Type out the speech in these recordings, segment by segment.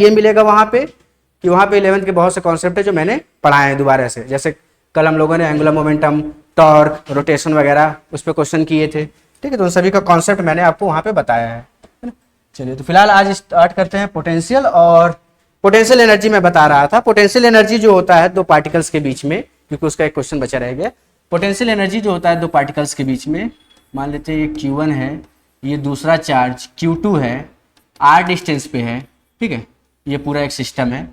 ये मिलेगा वहां पे कि वहां पे 11th के बहुत से कॉन्सेप्ट है जो मैंने पढ़ाए हैं दोबारा से, जैसे कल हम लोगों ने एंगुलर मोमेंटम, टॉर्क, रोटेशन वगैरह उस पर क्वेश्चन किए थे, ठीक है। तो उन सभी का कॉन्सेप्ट मैंने आपको वहां पे बताया है ना। चलिए तो फिलहाल आज स्टार्ट करते हैं पोटेंशियल। और पोटेंशियल एनर्जी मैं बता रहा था, पोटेंशियल एनर्जी जो होता है दो पार्टिकल्स के बीच में, क्योंकि उसका एक क्वेश्चन बचा रह गया। पोटेंशियल एनर्जी जो होता है दो पार्टिकल्स के बीच में, मान लेते हैं ये Q1 है, ये दूसरा चार्ज Q2 है, r डिस्टेंस पे है, ठीक है, ये पूरा एक सिस्टम है।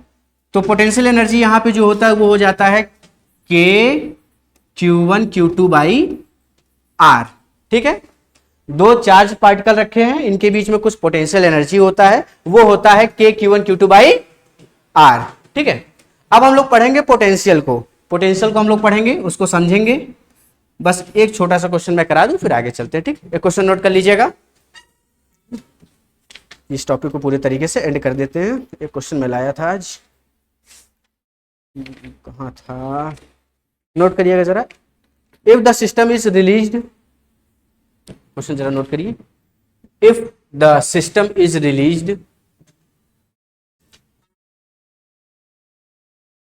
तो पोटेंशियल एनर्जी यहाँ पे जो होता है वो हो जाता है K Q1 Q2 by R, ठीक है। दो चार्ज पार्टिकल रखे हैं, इनके बीच में कुछ पोटेंशियल एनर्जी होता है, वो होता है K Q1 Q2 by R, ठीक है। अब हम लोग पढ़ेंगे पोटेंशियल को, पोटेंशियल को हम लोग पढ़ेंगे, उसको समझेंगे। बस एक छोटा सा क्वेश्चन मैं करा दूं फिर आगे चलते हैं, ठीक। एक क्वेश्चन नोट कर लीजिएगा, इस टॉपिक को पूरे तरीके से एंड कर देते हैं। एक क्वेश्चन मैं लाया था आज, कहाँ था, नोट करिएगा जरा। If the system is released, question जरा नोट करिए। If the system is released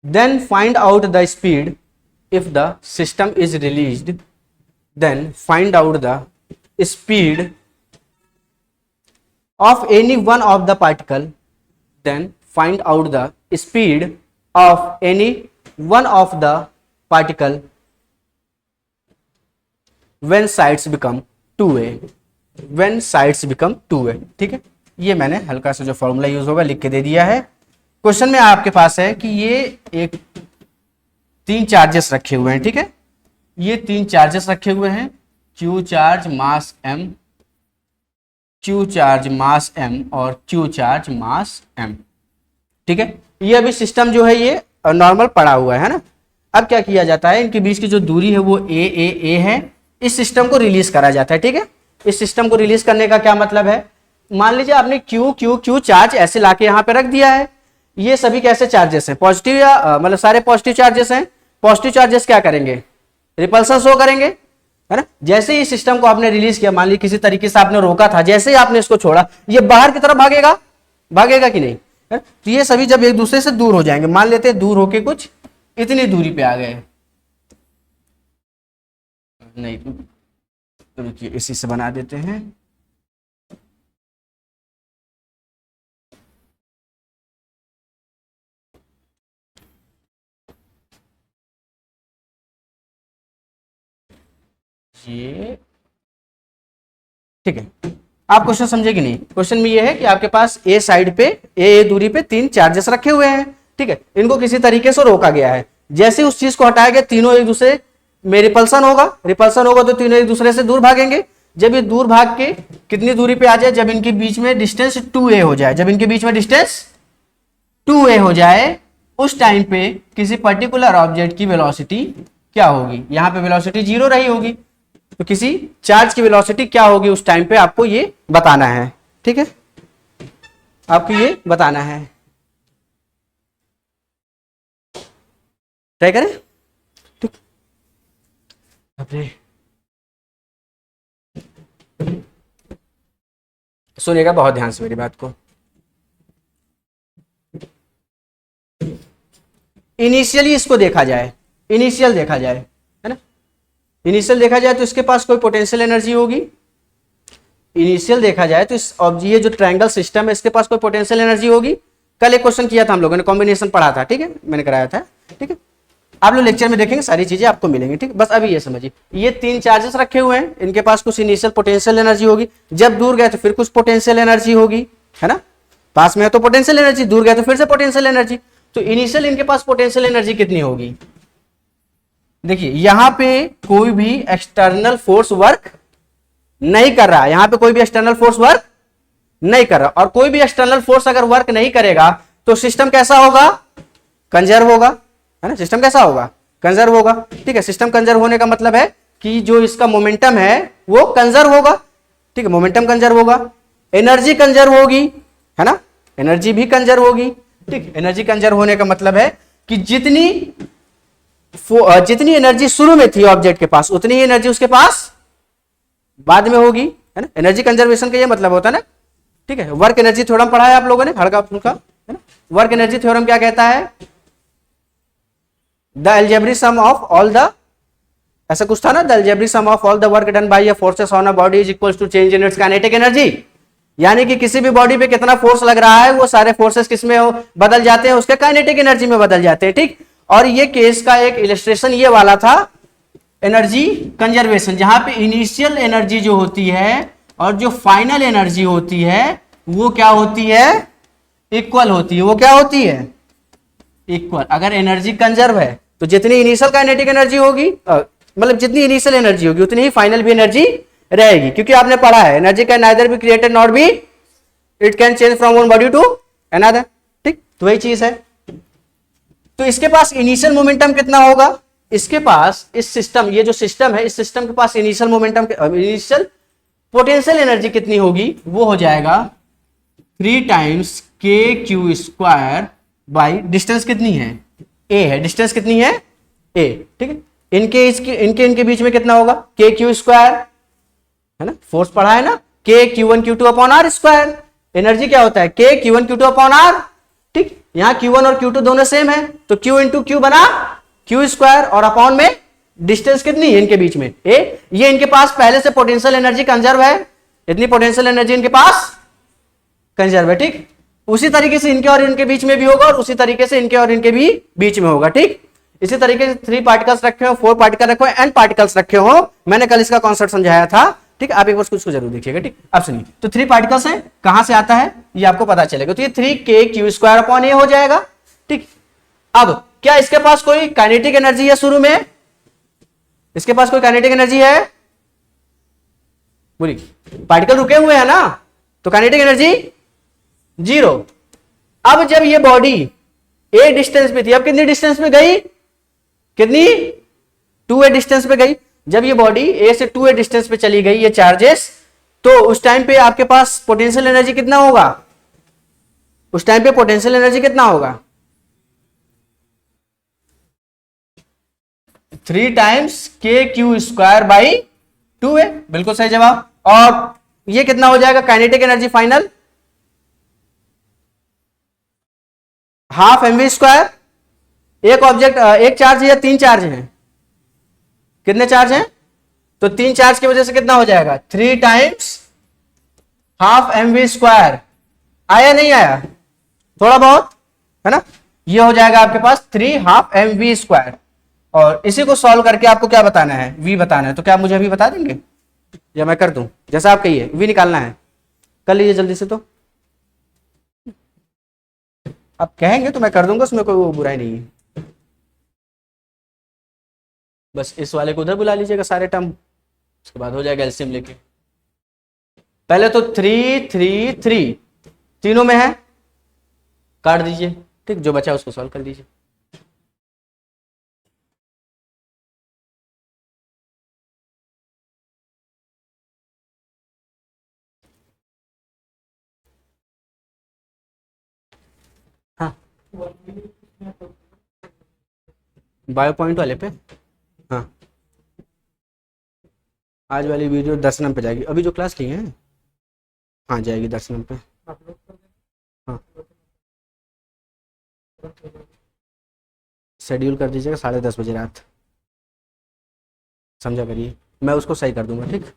then find out the speed. If the system is released, then find out the speed of any one of the particle. Then find out the speed of any one of the particle when sides become 2a. When sides become 2a, ठीक है। ये मैंने हल्का सा जो formula use होगा लिख के दे दिया है। क्वेश्चन में आपके पास है कि ये एक तीन चार्जेस रखे हुए हैं, ठीक है। ये तीन चार्जेस रखे हुए हैं, Q चार्ज मास m, Q चार्ज मास m और Q चार्ज मास m, ठीक है। ये अभी सिस्टम जो है ये नॉर्मल पड़ा हुआ है ना। अब क्या किया जाता है, इनके बीच की जो दूरी है वो a है, इस सिस्टम को रिलीज करा जाता है, ठीक है। इस सिस्टम को रिलीज करने का क्या मतलब है, मान लीजिए आपने Q चार्ज ऐसे लाके यहाँ पे रख दिया है। ये सभी कैसे चार्जेस हैं, पॉजिटिव या मतलब सारे पॉजिटिव चार्जेस हैं। पॉजिटिव चार्जेस क्या करेंगे, रिपल्सन शो करेंगे, है ना। जैसे ही सिस्टम को आपने रिलीज किया, मान लीजिए किसी तरीके से आपने रोका था, जैसे ही आपने इसको छोड़ा ये बाहर की तरफ भागेगा, भागेगा कि नहीं, है? तो ये सभी जब एक दूसरे से दूर हो जाएंगे, मान लेते हैं दूर होके कुछ इतनी दूरी पे आ गए, नहीं तो रुकिए इसी से बना देते हैं। ये ठीक है, आप क्वेश्चन समझे कि नहीं। क्वेश्चन में ये है कि आपके पास ए साइड पे ए दूरी पे तीन चार्जेस रखे हुए हैं, ठीक है। इनको किसी तरीके से रोका गया है, जैसे उस चीज को हटाया गया तीनों एक दूसरे में रिपल्सन होगा, रिपल्सन होगा तो तीनों एक दूसरे से दूर भागेंगे। जब ये दूर भाग के कितनी दूरी पे आ जाए, जब इनके बीच में डिस्टेंस 2a हो जाए, जब इनके बीच में डिस्टेंस 2a हो जाए, उस टाइम पे किसी पर्टिकुलर ऑब्जेक्ट की वेलोसिटी क्या होगी, यहाँ पे वेलोसिटी 0 रही होगी, तो किसी चार्ज की वेलोसिटी क्या होगी उस टाइम पे आपको ये बताना है, ठीक है। आपको ये बताना है, ट्राई करें, ठीक। सुनिएगा बहुत ध्यान से मेरी बात को। इनिशियली इसको देखा जाए, इनिशियल देखा जाए, है ना। इनिशियल देखा जाए तो इसके पास कोई पोटेंशियल एनर्जी होगी। इनिशियल देखा जाए तो इस ये जो ट्रायंगल सिस्टम है इसके पास कोई पोटेंशियल एनर्जी होगी। कल एक क्वेश्चन किया था हम लोगों ने, कॉम्बिनेशन पढ़ा था, ठीक है, मैंने कराया था, ठीक है। आप लोग लेक्चर में देखेंगे सारी चीजें आपको मिलेंगी, ठीक। बस अभी ये समझिए, ये तीन चार्जेस रखे हुए हैं, इनके पास कुछ इनिशियल पोटेंशियल एनर्जी होगी, जब दूर गए तो फिर कुछ पोटेंशियल एनर्जी होगी, है ना। पास में है तो पोटेंशियल एनर्जी, दूर गए तो फिर से पोटेंशियल एनर्जी। तो इनिशियल इनके पास पोटेंशियल एनर्जी कितनी होगी, देखिए यहां पे कोई भी एक्सटर्नल फोर्स वर्क नहीं कर रहा है, यहां पे कोई भी एक्सटर्नल फोर्स वर्क नहीं कर रहा, और कोई भी एक्सटर्नल फोर्स अगर वर्क नहीं करेगा तो सिस्टम कैसा होगा, कंजर्व होगा, है ना। सिस्टम कैसा होगा, कंजर्व होगा, ठीक है। सिस्टम कंजर्व होने का मतलब है कि जो इसका मोमेंटम है वो कंजर्व होगा, ठीक है, मोमेंटम कंजर्व होगा, एनर्जी कंजर्व होगी, है ना, एनर्जी भी कंजर्व होगी, ठीक। एनर्जी कंजर्व होने का मतलब है कि जितनी एनर्जी शुरू में थी ऑब्जेक्ट के पास उतनी ही एनर्जी उसके पास बाद में होगी, है ना। एनर्जी कंजर्वेशन का ये मतलब होता है ना, ठीक है। वर्क एनर्जी थोड़ा पढ़ा है आप लोगों ने, हल्का फुल्का है ना। वर्क एनर्जी थ्योरम क्या कहता है? The algebraic sum of all the, ऐसा कुछ था ना, the algebraic sum of all the work done by a forces on a body is equal to change in its kinetic energy. यानी कि किसी भी बॉडी पे कितना फोर्स लग रहा है वो सारे फोर्सेस किस में हो बदल जाते हैं, उसके काइनेटिक एनर्जी में बदल जाते हैं, ठीक। और ये केस का एक इलस्ट्रेशन ये वाला था एनर्जी कंजर्वेशन, जहां पे इनिशियल एनर्जी जो होती है और जो फाइनल एनर्जी होती है वो क्या होती है? इक्वल होती है। वो क्या होती है? इक्वल। अगर एनर्जी कंजर्व है तो जितनी इनिशियल काइनेटिक एनर्जी होगी, मतलब जितनी इनिशियल एनर्जी होगी उतनी ही फाइनल भी एनर्जी रहेगी, क्योंकि आपने पढ़ा है energy can neither be created not be, it can change from one body to another, ठीक। तो वही चीज है। तो इसके पास इनिशियल मोमेंटम कितना होगा? इसके पास इस सिस्टम, ये जो सिस्टम है, इस सिस्टम के पास initial momentum, initial potential energy कितनी होगी? वो हो जाएगा 3 टाइम्स के क्यू स्क्वायर बाई डिस्टेंस कितनी है? ए है। डिस्टेंस कितनी है? ए, ठीक है। इनके बीच में कितना होगा? के क्यू स्क्वायर, है ना, फोर्स पढ़ा है ना, के Q1 Q2 upon R square. Energy क्या होता है? के Q1 Q2 अपॉन आर, ठीक। यहां Q1 और Q2 दोनों सेम है तो Q इंटू Q बना Q स्क्वायर, और अपॉन में डिस्टेंस कितनी है इनके बीच में? ए। ये इनके पास पहले से पोटेंशियल एनर्जी कंजर्व है, इतनी पोटेंशियल एनर्जी इनके पास कंजर्व है, ठीक। उसी तरीके से इनके और इनके बीच में भी होगा और उसी तरीके से इनके और इनके भी बीच में होगा, ठीक। इसी तरीके से 3 पार्टिकल्स रखे हो, 4 पार्टिकल रखे हो, n पार्टिकल्स रखे हो। मैंने कल इसका कॉन्सेप्ट समझाया था, ठीक। आप एक बार उसको जरूर देखिएगा, ठीक। अब सुनिए, तो 3 पार्टिकल्स हैं, कहां से आता है ये आपको पता चलेगा। तो ये 3k² अपॉन ए हो जाएगा, ठीक। अब क्या इसके पास कोई काइनेटिक एनर्जी है? शुरू में इसके पास कोई काइनेटिक एनर्जी है? बोलिए। पार्टिकल रुके हुए हैं ना, तो काइनेटिक एनर्जी 0। अब जब ये बॉडी ए डिस्टेंस पे थी, अब कितनी डिस्टेंस पे गई? कितनी? 2a डिस्टेंस पे गई। जब ये बॉडी ए से 2a डिस्टेंस पे चली गई, ये चार्जेस, तो उस टाइम पे आपके पास पोटेंशियल एनर्जी कितना होगा? उस टाइम पे पोटेंशियल एनर्जी कितना होगा? 3 टाइम्स के क्यू स्क्वायर बाई 2a, बिल्कुल सही जवाब। और ये कितना हो जाएगा kinetic energy final? Half mv square. एक ऑब्जेक्ट, एक चार्ज है या 3 चार्ज हैं? कितने चार्ज हैं? तो 3 चार्ज की वजह से कितना हो जाएगा? 3 टाइम्स हाफ mv स्क्वायर। आया नहीं आया? थोड़ा बहुत है ना। ये हो जाएगा आपके पास 3 हाफ mv स्क्वायर। और इसी को सॉल्व करके आपको क्या बताना है? v बताना है। तो क्या आप मुझे अभी बता देंगे या मैं कर दूं? जैसा आप कहिए, v निकालना है, कर लीजिए जल्दी से। तो आप कहेंगे तो मैं कर दूंगा, उसमें कोई वो बुराई नहीं है। बस इस वाले को उधर बुला लीजिएगा सारे टर्म, उसके बाद हो जाएगा एलसीएम लेके। पहले तो 3 3 3 तीनों में है, काट दीजिए, ठीक। जो बचा उसको सॉल्व कर दीजिए। हाँ, बायो पॉइंट वाले पे, हाँ, आज वाली वीडियो दर्शनम पे जाएगी। अभी जो क्लास ली है, हाँ, जाएगी दर्शनम पे। हाँ, शेड्यूल कर दीजिएगा 10:30 बजे रात, समझा करिए, मैं उसको सही कर दूंगा, ठीक।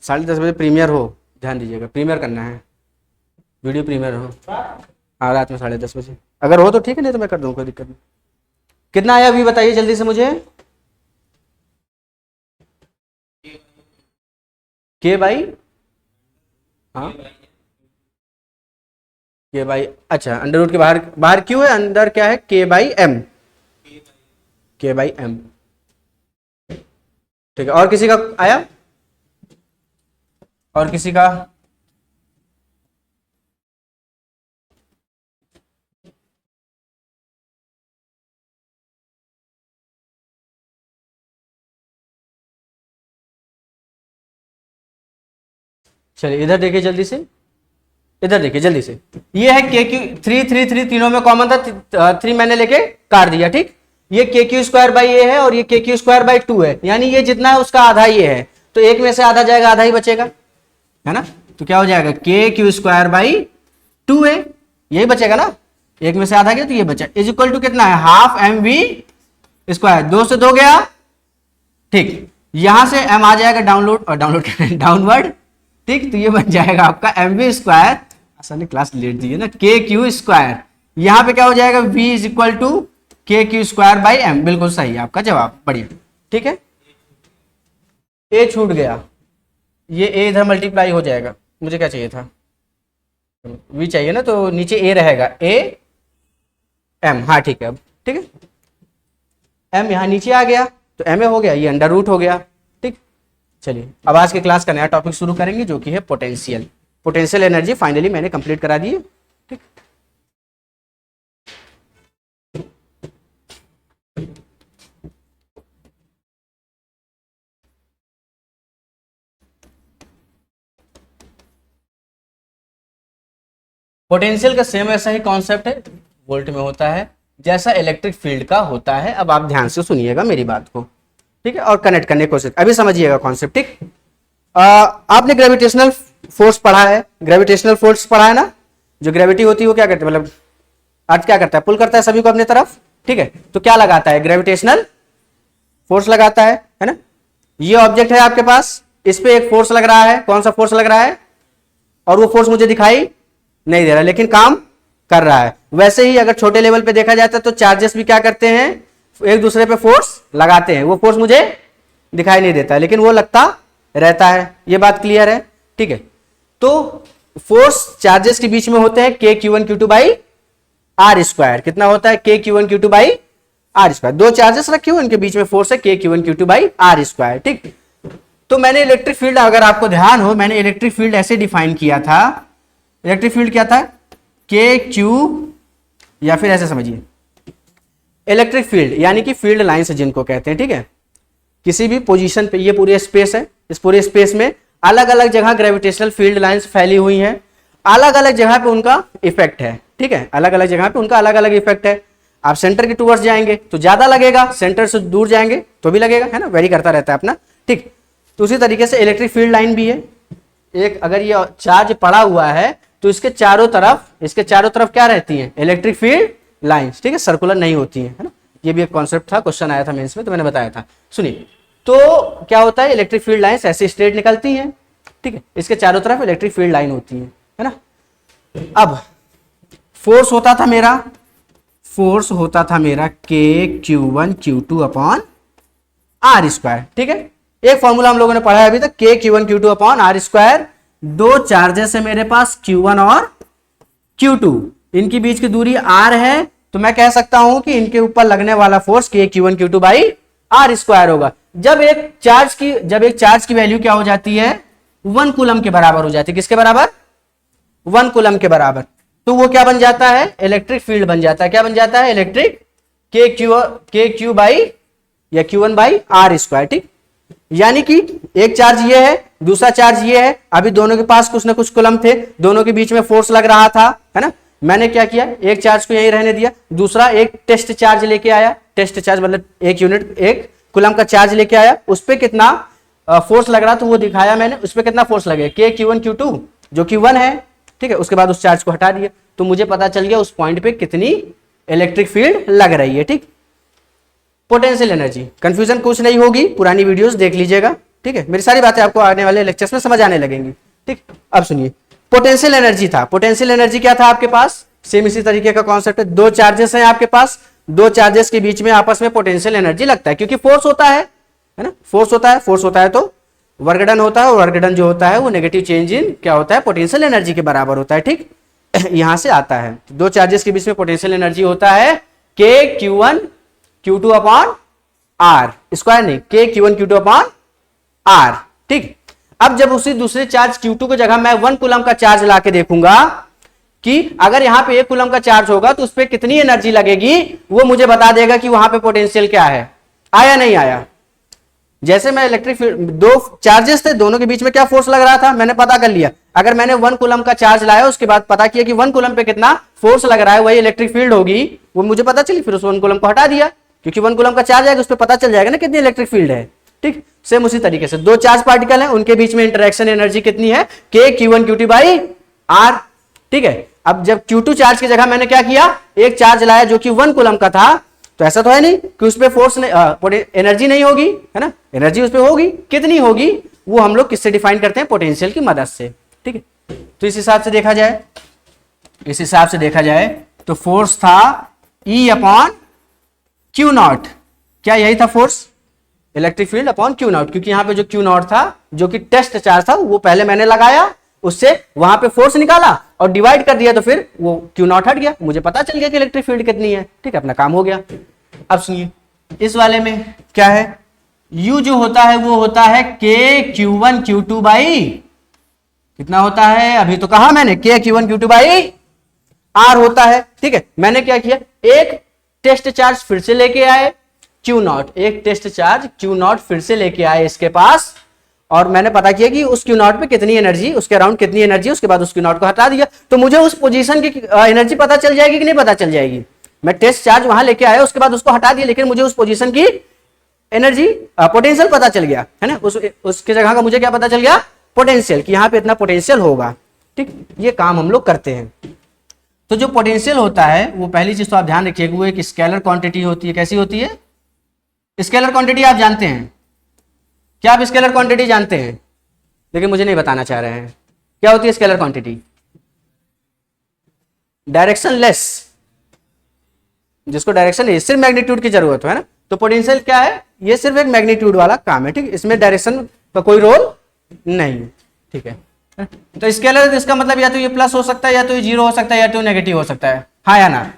साढ़े 10 बजे प्रीमियर हो, ध्यान दीजिएगा, प्रीमियर करना है, वीडियो प्रीमियर हो। हाँ, रात में 10:30 बजे अगर हो तो ठीक है, नहीं तो मैं कर दूंगा, कोई दिक्कत नहीं। कितना आया अभी बताइए जल्दी से मुझे। के बाई, हाँ, के बाई, अच्छा, अंडर रूट के बाहर, बाहर क्यों है? अंदर क्या है? के बाई एम, के बाई एम, ठीक है। और किसी का आया? और किसी का? चलिए इधर देखिए जल्दी से, इधर देखिए जल्दी से। ये है के क्यू 3 3 3 तीनों में कॉमन था, 3 मैंने लेके काट दिया, ठीक। ये के क्यू स्क्वायर बाई ए है और ये के क्यू स्क्वायर बाई 2 है, यानी ये जितना है उसका आधा ये है, तो एक में से आधा जाएगा, आधा ही बचेगा, है ना, तो क्या हो जाएगा के क्यू स्क्वायर बाई 2a, यही बचेगा ना, एक में से आधा गया तो ये बचा, इज इक्वल टू कितना है हाफ एम वी स्क्वायर, 2 से 2 गया, ठीक, यहां से m आ जाएगा डाउनवर्ड, ठीक, तो ये बन जाएगा आपका एम वी स्क्वायर, आसानी क्लास लेट दी है ना, के क्यू स्क्वायर, यहां पे क्या हो जाएगा v इज इक्वल टू के क्यू स्क्वायर बाई एम, बिल्कुल सही है आपका जवाब, बढ़िया, ठीक है। a छूट गया, ये a इधर मल्टीप्लाई हो जाएगा, मुझे क्या चाहिए था, v चाहिए ना, तो नीचे a रहेगा, a m, हाँ ठीक है, अब ठीक है, m यहाँ नीचे आ गया तो m हो गया, ये अंडर रूट हो गया, ठीक। चलिए अब आज के क्लास का नया टॉपिक शुरू करेंगे जो कि है पोटेंशियल एनर्जी, फाइनली मैंने कंप्लीट करा दी है, ठीक। पोटेंशियल का सेम ऐसा ही कॉन्सेप्ट है, वोल्ट में होता है जैसा इलेक्ट्रिक फील्ड का होता है। अब आप ध्यान से सुनिएगा मेरी बात को, ठीक है, और कनेक्ट करने की कोशिश, अभी समझिएगा कॉन्सेप्ट, ठीक। आपने ग्रेविटेशनल फोर्स पढ़ा है, ग्रेविटेशनल फोर्स पढ़ा है ना, जो ग्रेविटी होती है वो क्या करती है, मतलब अर्थ क्या करता है, पुल करता है सभी को अपने तरफ, ठीक है, तो क्या लगाता है, ग्रेविटेशनल फोर्स लगाता है ना। ये ऑब्जेक्ट है आपके पास, इस पे एक फोर्स लग रहा है, कौन सा फोर्स लग रहा है, और वो फोर्स मुझे दिखाई नहीं दे रहा लेकिन काम कर रहा है। वैसे ही अगर छोटे लेवल पे देखा जाता है तो चार्जेस भी क्या करते हैं, एक दूसरे पे फोर्स लगाते हैं, वो फोर्स मुझे दिखाई नहीं देता लेकिन वो लगता रहता है, ये बात क्लियर है, ठीक है। तो फोर्स चार्जेस के बीच में होते हैं K Q one Q two by R square, कितना होता है K Q one Q two by R square, दो चार्जेस रखे हुए उनके बीच में फोर्स है K Q one Q two by R square, ठीक। तो मैंने इलेक्ट्रिक फील्ड, अगर आपको ध्यान हो, मैंने इलेक्ट्रिक फील्ड ऐसे डिफाइन किया था, इलेक्ट्रिक फील्ड क्या था, के क्यू, या फिर ऐसे समझिए इलेक्ट्रिक फील्ड यानी कि फील्ड लाइंस जिनको कहते हैं, ठीक है, किसी भी पोजीशन पे, ये पूरे स्पेस है, इस पूरे स्पेस में अलग अलग जगह ग्रेविटेशनल फील्ड लाइंस फैली हुई हैं, अलग अलग जगह पे उनका इफेक्ट है, ठीक है, अलग अलग जगह पे उनका अलग अलग इफेक्ट है। आप सेंटर के टूवर्ड्स जाएंगे तो ज्यादा लगेगा, सेंटर से दूर जाएंगे तो भी लगेगा, है ना, वेरी करता रहता है अपना, ठीक। तो उसी तरीके से इलेक्ट्रिक फील्ड लाइन भी है, एक अगर ये चार्ज पड़ा हुआ है तो इसके चारों तरफ क्या रहती है, इलेक्ट्रिक फील्ड लाइंस, ठीक है, सर्कुलर नहीं होती है ना, ये भी एक कॉन्सेप्ट था, क्वेश्चन आया था मेंस में तो मैंने बताया था। सुनिए, तो क्या होता है, इलेक्ट्रिक फील्ड लाइंस ऐसे स्ट्रेट निकलती हैं, ठीक है, इसके चारों तरफ इलेक्ट्रिक फील्ड लाइन होती है ना। अब फोर्स होता था मेरा K Q one Q two upon R square, ठीक है। एक फॉर्मूला हम लोगों ने पढ़ा है अभी तक, K Q one Q two upon R square, दो चार्जेस है मेरे पास Q1 और Q2, इनके बीच की दूरी R है, तो मैं कह सकता हूं कि इनके ऊपर लगने वाला फोर्स के Q1 Q2 by R square होगा। जब एक चार्ज की वैल्यू क्या हो जाती है, 1 कूलम के बराबर हो जाती है, किसके बराबर, 1 कूलम के बराबर, तो वो क्या बन जाता है, इलेक्ट्रिक फील्ड बन जाता है, क्या बन जाता है, इलेक्ट्रिक के क्यू बाई या Q1 बाई आर स्क्वायर, ठीक। यानी कि एक चार्ज ये है, दूसरा चार्ज ये है, अभी दोनों के पास कुछ ना कुछ कूलम थे, दोनों के बीच में फोर्स लग रहा था, है ना, मैंने क्या किया, एक चार्ज को यहीं रहने दिया, दूसरा एक टेस्ट चार्ज लेके आया, टेस्ट चार्ज मतलब एक कूलम का चार्ज लेके आया, उस पर कितना फोर्स लग रहा तो वो दिखाया मैंने, उस पर कितना फोर्स लगे, के क्यू वन क्यू टू जो कि 1 है, ठीक है, उसके बाद उस चार्ज को हटा दिया तो मुझे पता चल गया उस पॉइंट पे कितनी इलेक्ट्रिक फील्ड लग रही है, ठीक। पोटेंशियल एनर्जी, कंफ्यूजन कुछ नहीं होगी, पुरानी वीडियोस देख लीजिएगा, ठीक है, मेरी सारी बातें आपको आने वाले लेक्चर्स में समझ आने लगेंगी, ठीक। अब सुनिए, पोटेंशियल एनर्जी था, पोटेंशियल एनर्जी क्या था आपके पास, सेम इसी तरीके का कॉन्सेप्ट है, दो चार्जेस हैं आपके पास, दो चार्जेस के बीच में आपस में पोटेंशियल एनर्जी लगता है, क्योंकि फोर्स होता है ना, फोर्स होता है तो वर्क डन होता है, और वर्क डन जो होता है वो नेगेटिव चेंज इन क्या होता है, पोटेंशियल एनर्जी के बराबर होता है, ठीक। यहां से आता है, दो चार्जेस के बीच में पोटेंशियल एनर्जी होता है K Q one Q two upon R square, नहीं, K Q one Q two upon R, ठीक। अब जब उसी दूसरे चार्ज Q2 की जगह मैं 1 कूलम का चार्ज लाके देखूंगा कि अगर यहां पे 1 कूलम का चार्ज होगा तो उस पर कितनी एनर्जी लगेगी, वो मुझे बता देगा कि वहां पे पोटेंशियल क्या है, आया नहीं आया। जैसे मैं इलेक्ट्रिक फील्ड, दो चार्जेस थे, दोनों के बीच में क्या फोर्स लग रहा था मैंने पता कर लिया, अगर मैंने 1 कूलम का चार्ज लाया उसके बाद पता किया कि 1 कूलम पे कितना फोर्स लग रहा है, वही इलेक्ट्रिक फील्ड होगी, वो मुझे पता चली, फिर उस 1 कूलम को हटा दिया, क्योंकि 1 कूलम का चार्ज आएगा उस पर पता चल जाएगा ना कितनी इलेक्ट्रिक फील्ड है, ठीक, सेम उसी तरीके से दो चार्ज पार्टिकल हैं, उनके बीच में इंटरेक्शन एनर्जी कितनी है, k q1 q2 by r। ठीक है, अब जब q2 चार्ज की जगह मैंने क्या किया, एक चार्ज लाया जो कि 1 कूलम का था, तो ऐसा तो है नहीं कि उस पर फोर्स एनर्जी नहीं होगी, है ना, एनर्जी उस पर होगी, कितनी होगी वो हम लोग किससे डिफाइन करते हैं, पोटेंशियल की मदद से। ठीक है, तो इस हिसाब से देखा जाए, इस हिसाब से देखा जाए तो फोर्स था E अपॉन क्यू नॉट, क्या यही था force, electric field upon Q not, क्योंकि यहां पे जो क्यू नॉट था जो कि टेस्ट चार्ज था वो पहले मैंने लगाया, उससे वहां पे फोर्स निकाला और डिवाइड कर दिया, तो फिर वो क्यू नॉट हट गया, मुझे पता चल गया कि इलेक्ट्रिक फील्ड कितनी है। ठीक है, अपना काम हो गया। अब सुनिए इस वाले में क्या है, U जो होता है वो होता है k q1 q2 बाई, कितना होता है, अभी तो कहा मैंने k q1 q2 by r होता है। ठीक है, मैंने क्या किया, एक टेस्ट चार्ज फिर से लेके आए Q नॉट, एक टेस्ट चार्ज Q नॉट फिर से लेके आए इसके पास, और मैंने पता किया कि उस Q नॉट पे कितनी एनर्जी, उसके अराउंड कितनी एनर्जी, उसके बाद उस Q नॉट को हटा दिया, तो मुझे उस पोजीशन की एनर्जी पता चल जाएगी कि नहीं पता चल जाएगी। मैं टेस्ट चार्ज वहां लेके आया, उसके बाद उसको हटा दिया, लेकिन मुझे उस पोजीशन की एनर्जी पोटेंशियल पता चल गया, है ना, उसकी जगह का मुझे क्या पता चल गया, पोटेंशियल, कि यहाँ पे इतना पोटेंशियल होगा। ठीक, ये काम हम लोग करते हैं। तो जो पोटेंशियल होता है वो पहली चीज तो आप ध्यान रखिएगा, वो एक स्केलर क्वांटिटी होती है। कैसी होती है, स्केलर क्वांटिटी आप जानते हैं क्या, आप स्केलर क्वांटिटी जानते हैं, लेकिन मुझे नहीं बताना चाह रहे हैं, क्या होती है स्केलर क्वांटिटी, डायरेक्शन लेस, जिसको डायरेक्शन नहीं, सिर्फ मैग्नीट्यूड की जरूरत है ना, तो पोटेंशियल क्या है, ये सिर्फ एक मैग्नीट्यूड वाला काम है। ठीक, इसमें डायरेक्शन का कोई रोल नहीं। ठीक है, तो स्केलर इसका मतलब या तो ये प्लस हो सकता है, या तो ये जीरो हो सकता है, या तो नेगेटिव हो सकता है, हाँ या ना,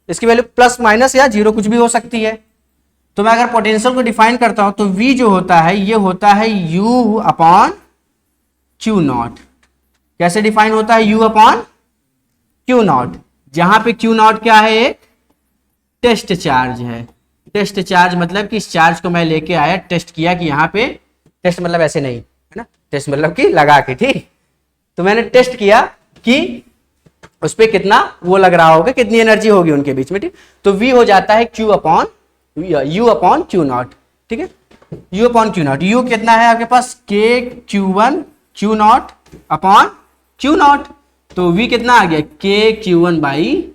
इसकी वैल्यू प्लस माइनस या जीरो कुछ भी हो सकती है। तो मैं अगर पोटेंशियल को डिफाइन करता हूं तो V जो होता है ये होता है U अपॉन क्यू नॉट। कैसे डिफाइन होता है, U अपॉन क्यू नॉट, जहां पे क्यू नॉट क्या है, एक टेस्ट चार्ज है। टेस्ट चार्ज मतलब कि इस चार्ज को मैं लेके आया, टेस्ट किया कि यहाँ पे, टेस्ट मतलब ऐसे नहीं है ना, टेस्ट मतलब कि लगा के, ठीक, तो मैंने टेस्ट किया कि उस पर कितना वो लग रहा होगा, कितनी एनर्जी होगी उनके बीच में। ठीक, तो V हो जाता है Q upon U upon Q not. ठीक है, U upon Q not, U कितना है आपके पास, K Q1 Q not upon Q not, तो V कितना आ गया, K Q1 बाई,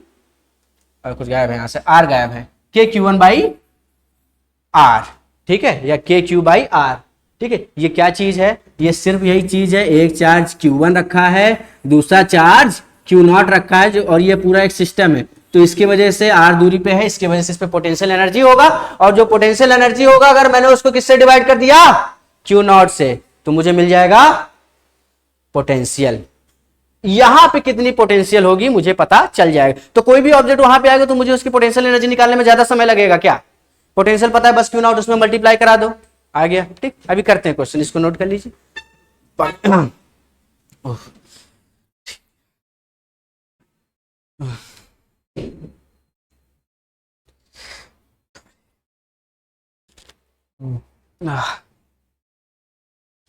और कुछ गायब है यहाँ से, R गायब है, K Q1 बाई R। ठीक है, या K Q बाई R। ठीक है, ये क्या चीज है, ये सिर्फ यही चीज है, एक चार्ज Q1 रखा है, दूसरा चार्ज Q नॉट रखा है, जो, और ये पूरा एक सिस्टम है, तो इसकी वजह से R दूरी पे है, इसकी वजह से इस पे पोटेंशियल एनर्जी होगा, और जो पोटेंशियल एनर्जी होगा अगर मैंने उसको किससे डिवाइड कर दिया, Q नॉट से, तो मुझे मिल जाएगा पोटेंशियल। यहां पे कितनी पोटेंशियल होगी मुझे पता चल जाएगा। तो कोई भी ऑब्जेक्ट वहां पे आएगा तो मुझे उसकी पोटेंशियल एनर्जी निकालने में ज्यादा समय लगेगा क्या, पोटेंशियल पता है, बस Q नॉट उसमें मल्टीप्लाई करा दो, आ गया। ठीक, अभी करते हैं क्वेश्चन, इसको नोट कर लीजिए।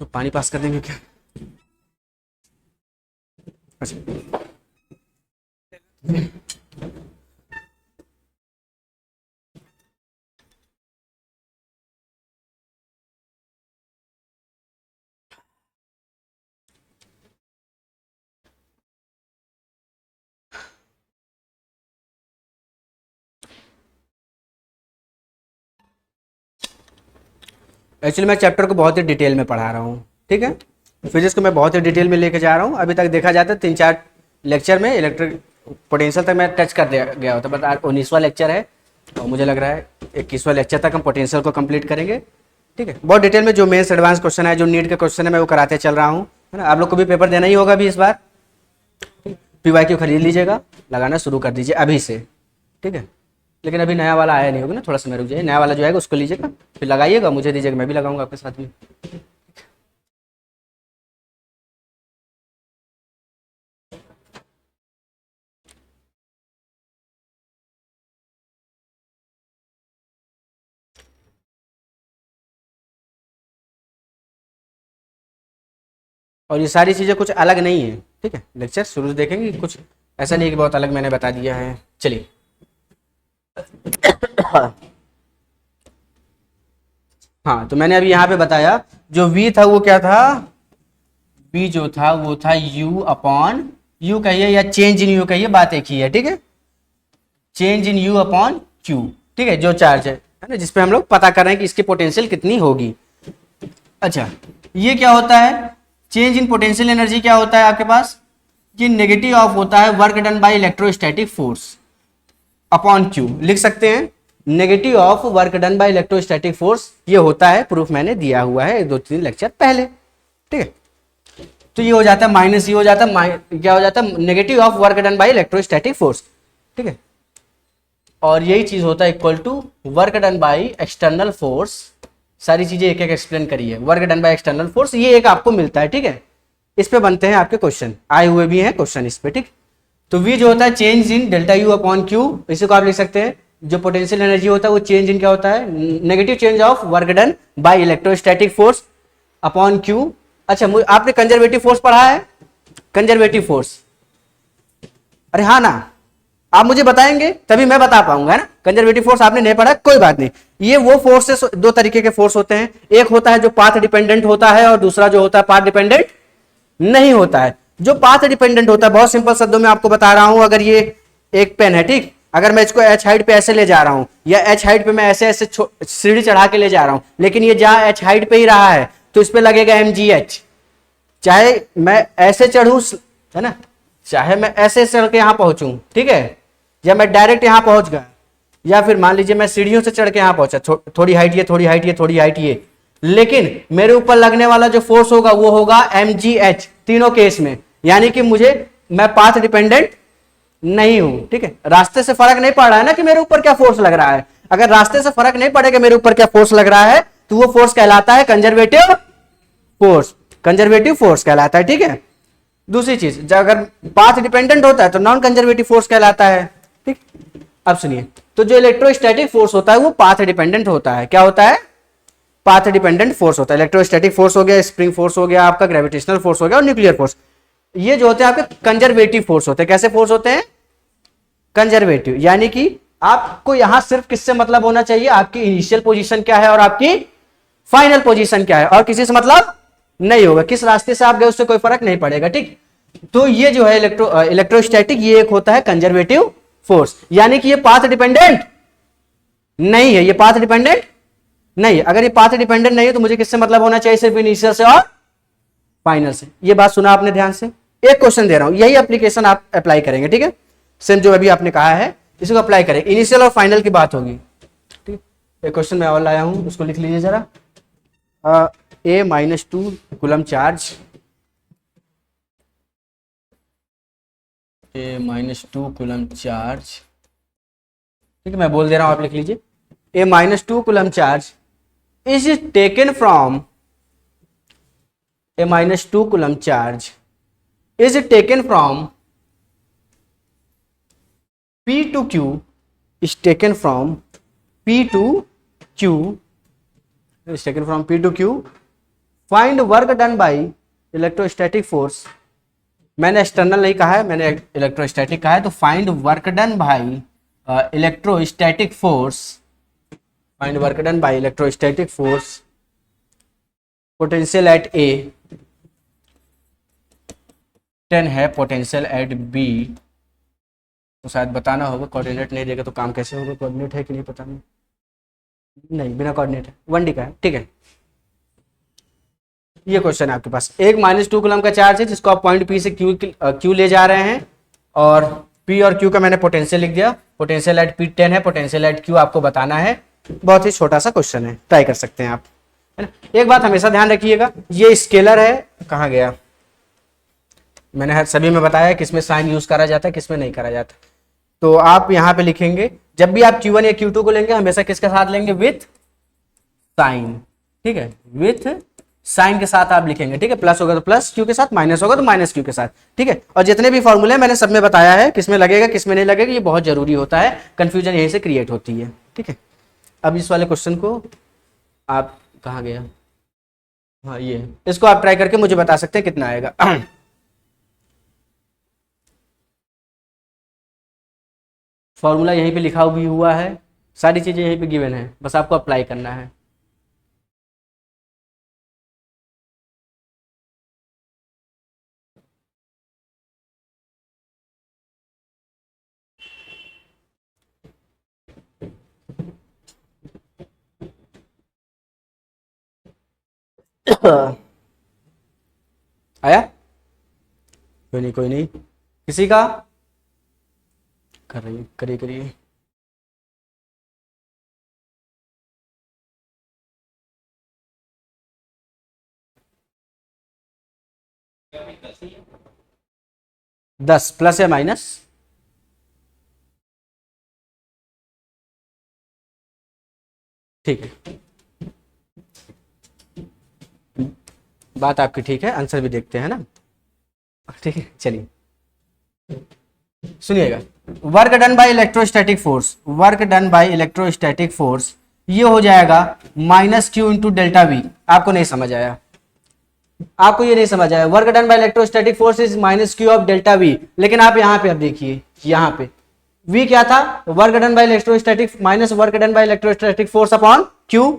तो पानी पास कर देंगे क्या, अच्छा एक्चुअली मैं चैप्टर को बहुत ही डिटेल में पढ़ा रहा हूँ। ठीक है, फिजिक्स को मैं बहुत ही डिटेल में लेके जा रहा हूँ। अभी तक देखा जाता है 3-4 लेक्चर में इलेक्ट्रिक पोटेंशियल तक मैं टच कर दिया गया होता, बट आज 19वां लेक्चर है और मुझे लग रहा है 21वां लेक्चर तक हम पोटेंशियल को कंप्लीट करेंगे। ठीक है, बहुत डिटेल में जो मेंस एडवांस क्वेश्चन है, जो नीट के क्वेश्चन है, मैं वो कराते चल रहा हूँ, है ना। आप लोग को भी पेपर देना ही होगा अभी इस बार, PYQ खरीद लीजिएगा, लगाना शुरू कर दीजिए अभी से। ठीक है, लेकिन अभी नया वाला आया नहीं होगा ना, थोड़ा समय रुक जाइए, नया वाला जो आएगा उसको लीजिएगा, फिर लगाइएगा, मुझे दीजिएगा, मैं भी लगाऊंगा आपके साथ में। और ये सारी चीज़ें कुछ अलग नहीं है। ठीक है, लेक्चर शुरू से देखेंगे, कुछ ऐसा नहीं कि बहुत अलग मैंने बता दिया है। चलिए हाँ, तो मैंने अभी यहाँ पे बताया जो v था वो क्या था, v जो था वो था u अपॉन u कहिए या चेंज इन u कहिए, बात एक ही है, ठीक है, change in u upon q, ठीक है, जो चार्ज है ना, जिसपे हम लोग पता कर रहे हैं कि इसकी पोटेंशियल कितनी होगी। अच्छा, ये क्या होता है, चेंज इन पोटेंशियल एनर्जी क्या होता है आपके पास, ये नेगेटिव ऑफ होता है work done by electrostatic force upon Q, लिख सकते हैं negative of work done by electrostatic force, ये होता है, प्रूफ मैंने दिया हुआ है 2-3 लेक्चर पहले, ठीक है। तो ये हो जाता है माइनस, ये हो जाता है क्या हो जाता है, negative of work done by electrostatic force, ठीक है, और यही चीज होता है equal to work done by external force, सारी चीजें एक एक एक्सप्लेन करी है, work done by external force ये एक आपको मिलता है, ठीक है, इस पे बनते हैं आपके क्वेश्चन, आए हुए भी हैं क्वेश्चन इस पे, ठीक। तो v जो होता है change in delta U upon Q, इसी को आप लिख सकते हैं, जो पोटेंशियल एनर्जी होता है वो चेंज इन क्या होता है, negative change of work done by electrostatic force upon Q. अच्छा, आपने कंजर्वेटिव फोर्स पढ़ा है, कंजर्वेटिव फोर्स, अरे हाँ ना, आप मुझे बताएंगे तभी मैं बता पाऊंगा, है ना, कंजर्वेटिव फोर्स आपने नहीं पढ़ा, कोई बात नहीं। ये वो फोर्सेस, दो तरीके के फोर्स होते हैं, एक होता है जो पाथ डिपेंडेंट होता है और दूसरा जो होता है पाथ डिपेंडेंट नहीं होता है। जो पाथ डिपेंडेंट होता है, बहुत सिंपल शब्दों में आपको बता रहा हूं, अगर ये एक पेन है, ठीक, अगर मैं इसको एच हाइट पे ऐसे ले जा रहा हूं या एच हाइट पे मैं ऐसे ऐसे सीढ़ी चढ़ा के ले जा रहा हूं, लेकिन ये जहां एच हाइट पे ही रहा है तो इस पे लगेगा mgh, चाहे मैं ऐसे चढ़ू, है ना, चाहे मैं ऐसे चढ़ के यहां पहुंचूं, ठीक है, या मैं डायरेक्ट यहां पहुंच गया, या फिर मान लीजिए मैं सीढ़ियों से चढ़ के यहां पहुंचा, थोड़ी हाइट ये, थोड़ी हाइट ये, थोड़ी हाइट ये, लेकिन मेरे ऊपर लगने वाला जो फोर्स होगा वो होगा mgh तीनों केस में, यानी कि मैं पाथ डिपेंडेंट नहीं हूं, ठीक है, रास्ते से फर्क नहीं पड़ रहा है ना कि मेरे ऊपर क्या फोर्स लग रहा है, अगर रास्ते से फर्क नहीं पड़ेगा मेरे ऊपर क्या फोर्स लग रहा है तो वो फोर्स कहलाता है कंजर्वेटिव फोर्स, कंजर्वेटिव फोर्स कहलाता है, ठीक है। दूसरी चीज, अगर पाथ डिपेंडेंट होता है तो नॉन कंजर्वेटिव फोर्स कहलाता है, ठीक। अब सुनिए, तो जो इलेक्ट्रोस्टैटिक फोर्स होता है वो पाथ डिपेंडेंट होता है, क्या होता है, पाथ डिपेंडेंट फोर्स होता है। इलेक्ट्रोस्टैटिक फोर्स हो गया, स्प्रिंग फोर्स हो गया, आपका ग्रेविटेशनल फोर्स हो गया और न्यूक्लियर फोर्स, ये जो होते हैं आपके कंजर्वेटिव फोर्स होते हैं। कैसे फोर्स होते हैं, कंजर्वेटिव, यानी कि आपको यहां सिर्फ किससे मतलब होना चाहिए, आपकी इनिशियल पोजीशन क्या है और आपकी फाइनल पोजीशन क्या है, और किसी से मतलब नहीं होगा, किस रास्ते से आप गए उससे कोई फर्क नहीं पड़ेगा, ठीक। तो ये जो है इलेक्ट्रोस्टैटिक, ये एक होता है कंजर्वेटिव फोर्स, यानी कि ये पाथ डिपेंडेंट नहीं है, ये पाथ डिपेंडेंट नहीं है। अगर ये पाथ डिपेंडेंट नहीं है तो मुझे किससे मतलब होना चाहिए, सिर्फ इनिशियल से और फाइनल से। ये बात सुना आपने ध्यान से, एक क्वेश्चन दे रहा हूं, यही एप्लीकेशन आप अप्लाई करेंगे, ठीक है, सेम जो अभी आपने कहा है इसको अप्लाई करें, इनिशियल और फाइनल की बात होगी, ठीक। एक क्वेश्चन मैं और लाया हूं, उसको लिख लीजिए जरा, A-2 coulomb charge, A-2 coulomb charge, ठीक है, मैं बोल दे रहा हूं, आप लिख लीजिए, A-2 coulomb charge is taken from A-2 coulomb charge is taken from P to Q, is taken from P to Q, is taken from P to Q, find work done by electrostatic force, मैंने external नहीं कहा है, मैंने electrostatic कहा है, तो find work done by electrostatic force, find work done by electrostatic force, potential at A 10 है, potential at B, तो शायद बताना होगा, कोऑर्डिनेट नहीं देगा तो काम कैसे होगा, कोऑर्डिनेट है कि नहीं पता नहीं, बिना कोऑर्डिनेट है, 1D का है, ठीक है। ये क्वेश्चन है आपके पास, एक -2 कूलम का चार्ज है जिसको आप पॉइंट पी से क्यू ले जा रहे हैं, और पी और क्यू का मैंने पोटेंशियल लिख दिया, पोटेंशियल एट पी 10 है, पोटेंशियल एट क्यू आपको बताना है, बहुत ही छोटा सा क्वेश्चन है, ट्राई कर सकते हैं आप, है ना। एक बात हमेशा ध्यान रखिएगा, ये स्केलर है, कहाँ गया, मैंने हर सभी में बताया किसमें साइन यूज करा जाता है किसमें नहीं करा जाता, तो आप यहाँ पे लिखेंगे, जब भी आप Q1 या Q2 को लेंगे हमेशा किसके साथ लेंगे, विथ साइन, ठीक है, विथ साइन के साथ आप लिखेंगे, ठीक है, प्लस होगा तो प्लस क्यू के साथ, माइनस होगा तो माइनस क्यू के साथ, ठीक है। और जितने भी फॉर्मूले मैंने सब में बताया है, किसमें लगेगा किसमें नहीं लगेगा, ये बहुत जरूरी होता है, कंफ्यूजन यहीं से क्रिएट होती है, ठीक है। अब इस वाले क्वेश्चन को आप, कहाँ गया, हाँ ये, इसको आप ट्राई करके मुझे बता सकते हैं कितना आएगा। फॉर्मूला यहीं पे लिखा भी हुआ है, सारी चीजें यहीं पे गिवन है, बस आपको अप्लाई करना है। आया? कोई नहीं, कोई नहीं। किसी का? कर रही, करिए करिए। दस प्लस या माइनस? ठीक है, बात आपकी ठीक है, आंसर भी देखते हैं ना। ठीक है, चलिए सुनिएगा। Work done by electrostatic force, work done by electrostatic force, ये हो जाएगा minus Q into delta we. आपको नहीं समझ आया? आपको ये नहीं समझ आया? Work done by electrostatic force is minus Q of delta we. लेकिन आप यहाँ पे अब देखिए, यहाँ पे v क्या था? Work done by electrostatic minus work done by electrostatic force upon q।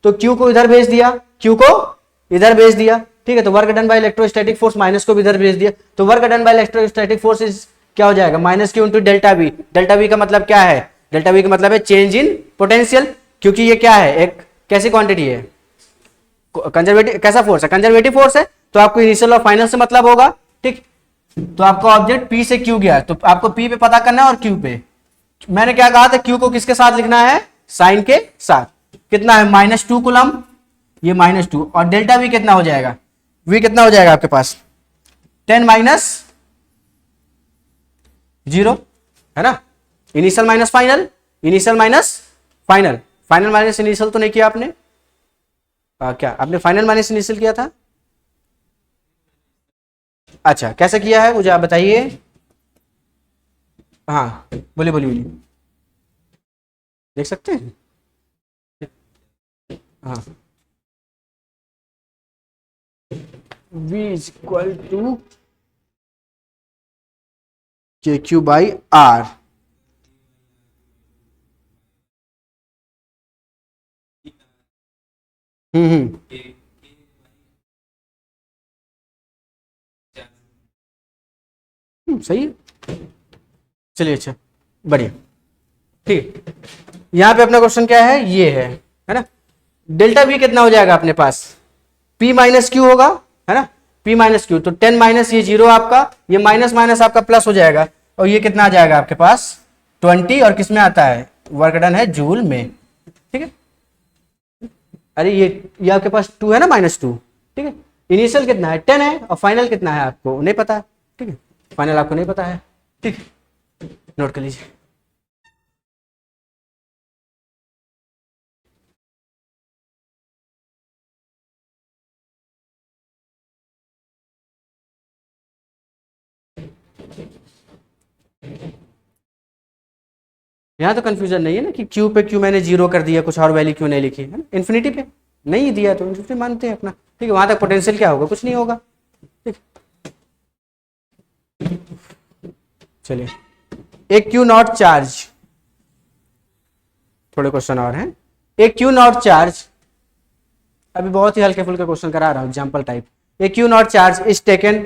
तो q को इधर भेज दिया, q को इधर भेज दिया, ठीक है। तो work done by electrostatic force minus को भी इधर भेज दिया, तो work done by electrostatic force is क्या हो जाएगा? Minus Q into delta we. Delta we का मतलब क्या है? डेल्टा वी का मतलब है चेंज इन पोटेंशियल, क्योंकि ये क्या है, एक कैसी क्वांटिटी है? कंजर्वेटिव। कैसा फोर्स है? कंजर्वेटिव फोर्स है, तो आपको इनिशियल और फाइनल से मतलब होगा, ठीक। तो आपका ऑब्जेक्ट पी से क्यू गया, तो आपको पी पे पता करना है और क्यू पे। मैंने क्या कहा था, क्यू को किसके साथ लिखना है? साइन के साथ। कितना है? -2 कूलम, ये -2, और डेल्टा वी कितना हो जाएगा? वी कितना हो जाएगा आपके पास? 10 माइनस 0, है ना। Initial minus final, initial minus final, final minus initial तो नहीं किया आपने? क्या आपने फाइनल माइनस इनिशियल किया था? अच्छा, कैसे किया है मुझे आप बताइए। हाँ, बोलिए बोलिए बोलिए। देख सकते हैं? हाँ, v इज इक्वल टू के क्यू बाई आर। हम्म। सही है, चलिए अच्छा, बढ़िया, ठीक है। यहाँ पे अपना क्वेश्चन क्या है, ये है ना। डेल्टा वी कितना हो जाएगा अपने पास? P माइनस क्यू होगा, है ना। P माइनस क्यू, तो 10 माइनस ये 0 आपका, ये माइनस माइनस आपका प्लस हो जाएगा, और ये कितना आ जाएगा आपके पास? 20, और किस में आता है? वर्क डन है जूल में, ठीक है। अरे ये आपके पास 2 है ना, -2, ठीक है। इनिशियल कितना है? 10 है, और फाइनल कितना है आपको नहीं पता, ठीक है। फाइनल आपको नहीं पता है, ठीक है, नोट कर लीजिए। यहाँ तो कंफ्यूजन नहीं है ना कि क्यू पे क्यू मैंने 0 कर दिया, कुछ और वैल्यू क्यों नहीं लिखी, है ना। इन्फिनिटी पे नहीं दिया तो इन्फिनिटी मानते हैं अपना, ठीक है। वहां तक पोटेंशियल क्या होगा? कुछ नहीं होगा, ठीक। चलिए, एक क्यू नॉट चार्ज, थोड़े क्वेश्चन और हैं। एक क्यू नॉट चार्ज, अभी बहुत ही हल्के फुल्के क्वेश्चन करा रहा हूं, एग्जाम्पल टाइप। एक q naught charge is taken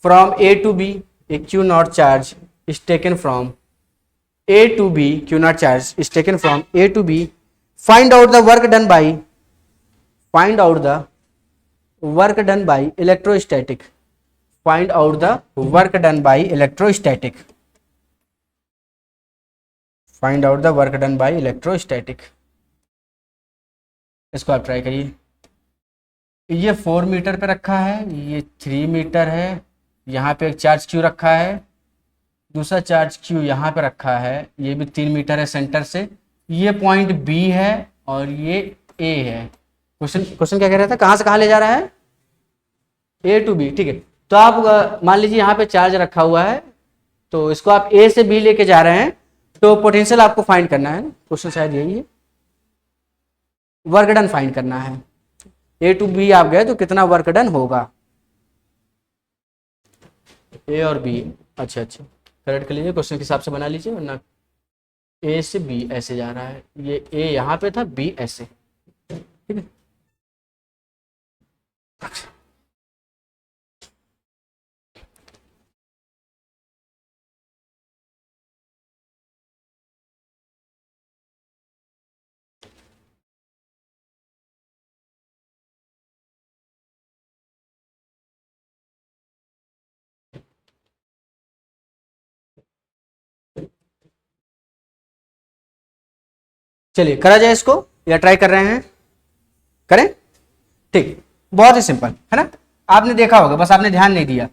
from A to B, एक q naught charge is taken from A to B, Q naught charge is taken from A to B. Find out the work done by, find out the work done by electrostatic. Find out the work done by electrostatic. Find out the work done by electrostatic. इसको आप try करिए। ये 4 metre पे रखा है, ये 3 metre है, यहाँ पे एक चार्ज क्यू रखा है, दूसरा चार्ज क्यू यहाँ पे रखा है, ये भी 3 मीटर है सेंटर से, ये पॉइंट बी है और ये ए है। क्वेश्चन क्वेश्चन क्या कह रहा था, कहाँ से कहाँ ले जा रहा है? ए टू बी, ठीक है। तो आप मान लीजिए यहाँ पे चार्ज रखा हुआ है, तो इसको आप ए से बी लेके जा रहे हैं, तो पोटेंशियल आपको फाइंड करना है, क्वेश्चन शायद यही है, वर्क डन फाइंड करना है। ए टू बी आप गए तो कितना वर्क डन होगा, ए और बी। अच्छा अच्छा, करेक्ट कर लीजिए, क्वेश्चन के हिसाब से बना लीजिए, वरना ए से बी ऐसे जा रहा है, ये ए यहाँ पे था, बी ऐसे, ठीक है। चलिए करा जाए इसको, या ट्राई कर रहे हैं, करें, ठीक, बहुत ही सिंपल है ना, आपने देखा होगा, बस आपने ध्यान नहीं दिया।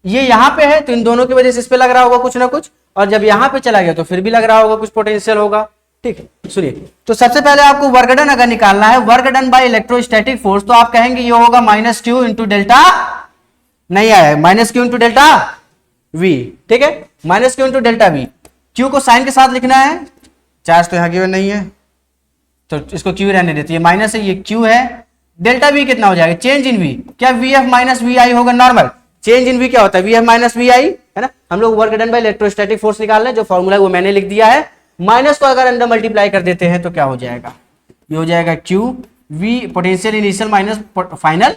ये यहाँ पे है तो इन दोनों की वजह से इस पे लग रहा होगा कुछ ना कुछ, और जब यहाँ पे चला गया तो फिर भी लग रहा होगा कुछ पोटेंशियल होगा। ठीक है, सुनिए, तो सबसे पहले आपको वर्क डन अगर निकालना है, work done by electrostatic force, तो आप कहेंगे ये होगा माइनस क्यू इंटू डेल्टा, नहीं आया, minus Q into delta we. ठीक है, minus Q into delta we. Q को साइन के साथ लिखना है, चार्ज तो यहाँ गिवन नहीं है तो इसको क्यू रहने देते, ये माइनस है, ये क्यू है। डेल्टा वी कितना हो जाएगा, चेंज इन वी, क्या वी एफ माइनस वी आई होगा नॉर्मल, चेंज इन वी क्या होता है, वी एफ माइनस वी आई, है ना। हम लोग work done by electrostatic force निकाल रहे हैं, जो फॉर्मूला है वो मैंने लिख दिया है, माइनस को अगर अंडर मल्टीप्लाई कर देते हैं तो क्या हो जाएगा, ये हो जाएगा Q V potential initial minus final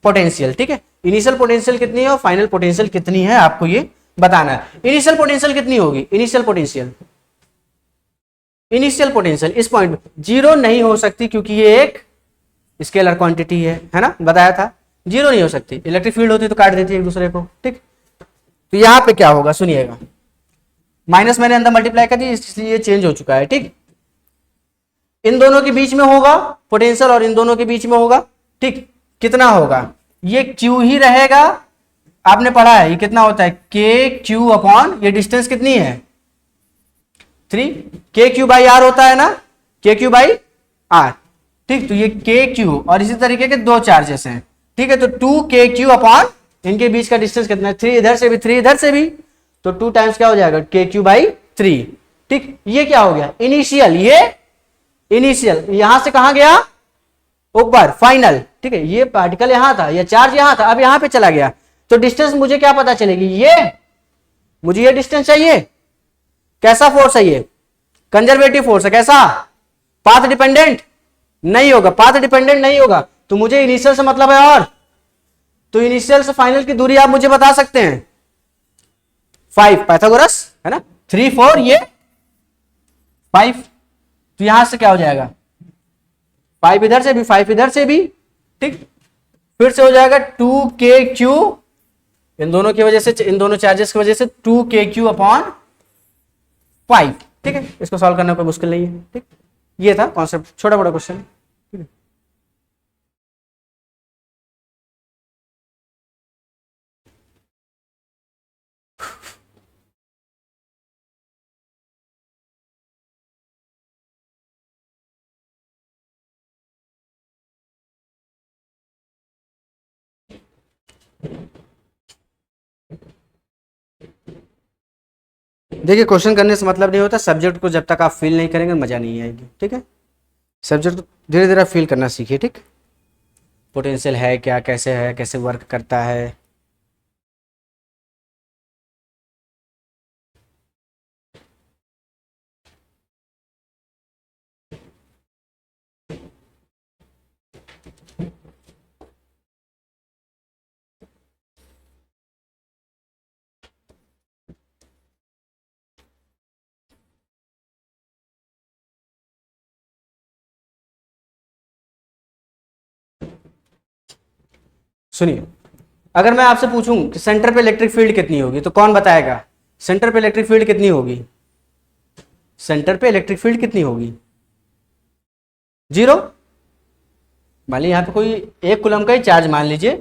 potential. ठीक है, इनिशियल पोटेंशियल कितनी है और फाइनल पोटेंशियल कितनी है आपको ये बताना है। इनिशियल पोटेंशियल कितनी होगी, इनिशियल पोटेंशियल इस पॉइंट में जीरो नहीं हो सकती, क्योंकि ये एक स्केलर क्वांटिटी है ना, बताया था, जीरो नहीं हो सकती, इलेक्ट्रिक फील्ड होती तो काट देती है एक दूसरे को। ठीक, तो यहां पे क्या होगा सुनिएगा, माइनस मैंने अंदर मल्टीप्लाई कर दी इसलिए ये चेंज हो चुका है। ठीक, इन दोनों के बीच में होगा पोटेंशियल और इन दोनों के बीच में होगा। ठीक, कितना होगा, ये क्यू ही रहेगा, आपने पढ़ा है ये कितना होता है, के क्यू अपॉन, ये डिस्टेंस कितनी है 3, के क्यू बाई आर होता है ना, के क्यू बाई आर। ठीक, तो ये के क्यू और इसी तरीके के दो चार्जेस हैं। ठीक है, तो 2 के क्यू अपॉन, इनके बीच का डिस्टेंस कितना है 3, इधर से भी 3 इधर से भी, तो 2 टाइम्स क्या हो जाएगा के क्यू बाई 3। ठीक, ये क्या हो गया इनिशियल, ये इनिशियल यहां से कहां गया ऊपर फाइनल। ठीक है, ये पार्टिकल यहां था, ये चार्ज यहां था, अब यहां पे चला गया, तो डिस्टेंस मुझे क्या पता चलेगी, ये मुझे ये डिस्टेंस चाहिए, कैसा फोर्स है ये, कंजर्वेटिव फोर्स है, कैसा, पाथ डिपेंडेंट नहीं होगा, पाथ डिपेंडेंट नहीं होगा, तो मुझे इनिशियल से मतलब है, और तो इनिशियल से फाइनल की दूरी आप मुझे बता सकते हैं 5, पाइथागोरस है ना, 3 4 ये 5, तो यहां से क्या हो जाएगा 5 इधर से भी 5 इधर से भी। ठीक, फिर से हो जाएगा 2 के क्यू, इन दोनों की वजह से, इन दोनों चार्जेस की वजह से 2 के क्यू अपॉन 5। ठीक है, इसको सॉल्व करना कोई मुश्किल नहीं है। ठीक, ये था कॉन्सेप्ट, छोटा बड़ा क्वेश्चन। ठीक है, देखिए क्वेश्चन करने से मतलब नहीं होता, सब्जेक्ट को जब तक आप फील नहीं करेंगे मजा नहीं आएगी। ठीक है, सब्जेक्ट को धीरे धीरे फील करना सीखिए। ठीक, पोटेंशियल है क्या, कैसे है, कैसे वर्क करता है। सुनिए, अगर मैं आपसे पूछूं कि सेंटर पे इलेक्ट्रिक फील्ड कितनी होगी, तो कौन बताएगा सेंटर पे इलेक्ट्रिक फील्ड कितनी होगी, सेंटर पे इलेक्ट्रिक फील्ड कितनी होगी, 0। मान लीजिए यहाँ पे कोई 1 कूलम का ही चार्ज मान लीजिए।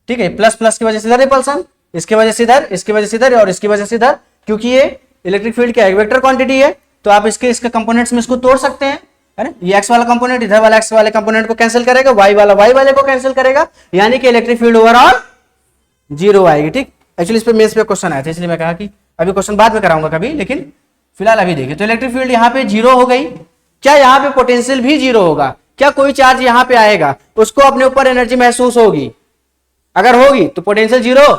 ठीक है, प्लस प्लस की वजह से इधर रिपल्सन, इसकी वजह से इधर, इसकी वजह से इधर और इसकी वजह से इधर, क्योंकि ये इलेक्ट्रिक फील्ड क्या है, वेक्टर क्वांटिटी है, तो आप इसके कंपोनेंट्स में इसको तोड़ सकते हैं, है ना। ये एक्स वाला कंपोनेंट इधर वाला एक्स वाले कंपोनेंट को कैंसिल करेगा, वाई वाला वाई वाले को कैंसिल करेगा, यानी कि इलेक्ट्रिक फील्ड ओवरऑल 0 आएगी। ठीक, एक्चुअली इस पे मेंस पे क्वेश्चन आया था, इसलिए मैं कहा कि अभी क्वेश्चन बाद में कराऊंगा कभी, लेकिन फिलहाल अभी देखिए। तो इलेक्ट्रिक फील्ड यहाँ पे 0 हो गई, क्या यहाँ पे पोटेंशियल भी 0 होगा, क्या कोई चार्ज यहाँ पे आएगा उसको अपने ऊपर एनर्जी महसूस होगी, अगर होगी तो पोटेंशियल 0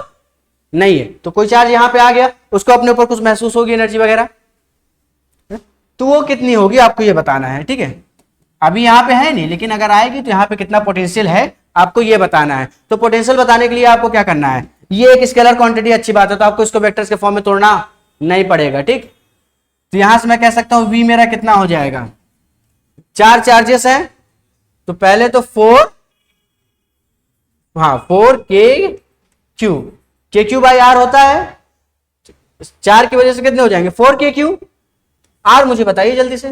नहीं है, तो कोई चार्ज यहाँ पे आ गया उसको अपने ऊपर कुछ महसूस होगी एनर्जी वगैरह, तो वो कितनी होगी आपको ये बताना है। ठीक है, अभी यहाँ पे है नहीं, लेकिन अगर आएगी तो यहाँ पे कितना पोटेंशियल है आपको ये बताना है। तो पोटेंशियल बताने के लिए आपको क्या करना है, ये एक स्केलर क्वांटिटी अच्छी बात है, तो आपको इसको वेक्टर्स के फॉर्म में तोड़ना नहीं पड़ेगा। ठीक, तो यहां से मैं कह सकता हूं V मेरा कितना हो जाएगा, 4 चार्जेस है, तो पहले तो 4 के क्यू बाई आर होता है, 4 की वजह से कितने हो जाएंगे 4 के क्यू आर, मुझे बताइए जल्दी से,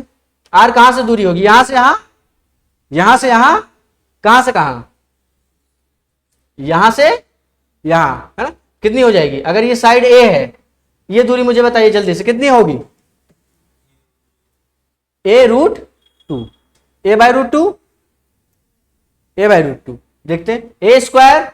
आर कहां से दूरी होगी, यहां से यहां, यहां से यहां, कहां से कहां, यहां से यहां, है ना, कितनी हो जाएगी? अगर ये साइड ए है, ये दूरी मुझे बताइए जल्दी से कितनी होगी? a√2, a/√2, a/√2। देखते हैं, ए स्क्वायर,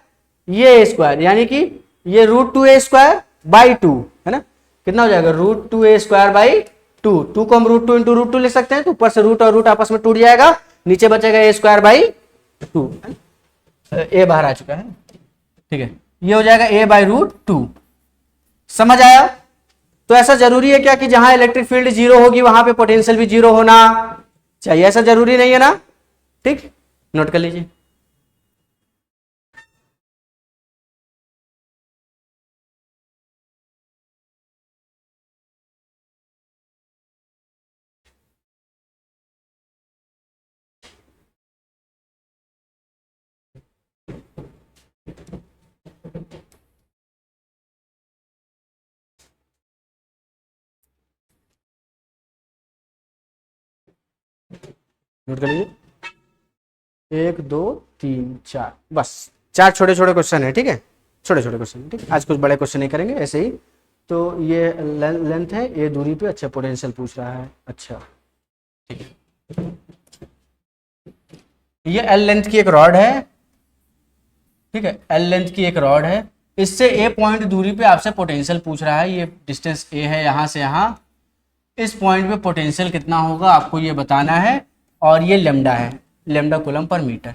ये ए स्क्वायर, यानी कि ये √2a²/2, है ना, कितना हो जाएगा? √2a²/2। 2 को हम √2 इंटू √2 लिख सकते हैं, तो ऊपर से रूट और रूट आपस में टूट जाएगा, नीचे बचेगा a²/2। ए बाहर आ चुका है, ठीक है, ये हो जाएगा a/√2। समझ आया? तो ऐसा जरूरी है क्या कि जहां इलेक्ट्रिक फील्ड जीरो होगी वहां पे पोटेंशियल भी जीरो होना चाहिए? ऐसा जरूरी नहीं है ना, ठीक, नोट कर लीजिए। नोट कर लीजिए, 1 2 3 4, बस 4 छोटे छोटे क्वेश्चन है, ठीक है, छोटे छोटे क्वेश्चन, ठीक है, आज कुछ बड़े क्वेश्चन नहीं करेंगे, ऐसे ही। तो ये लेंथ है, ये दूरी पे, अच्छा पोटेंशियल पूछ रहा है, अच्छा ठीक है। ये एल लेंथ की एक रॉड है, ठीक है, एल लेंथ की एक रॉड है, इससे ए पॉइंट दूरी पे आपसे पोटेंशियल पूछ रहा है, ये डिस्टेंस ए है यहां से यहां, इस पॉइंट पे पोटेंशियल कितना होगा आपको ये बताना है, और ये लेमडा है, lambda coulomb per metre.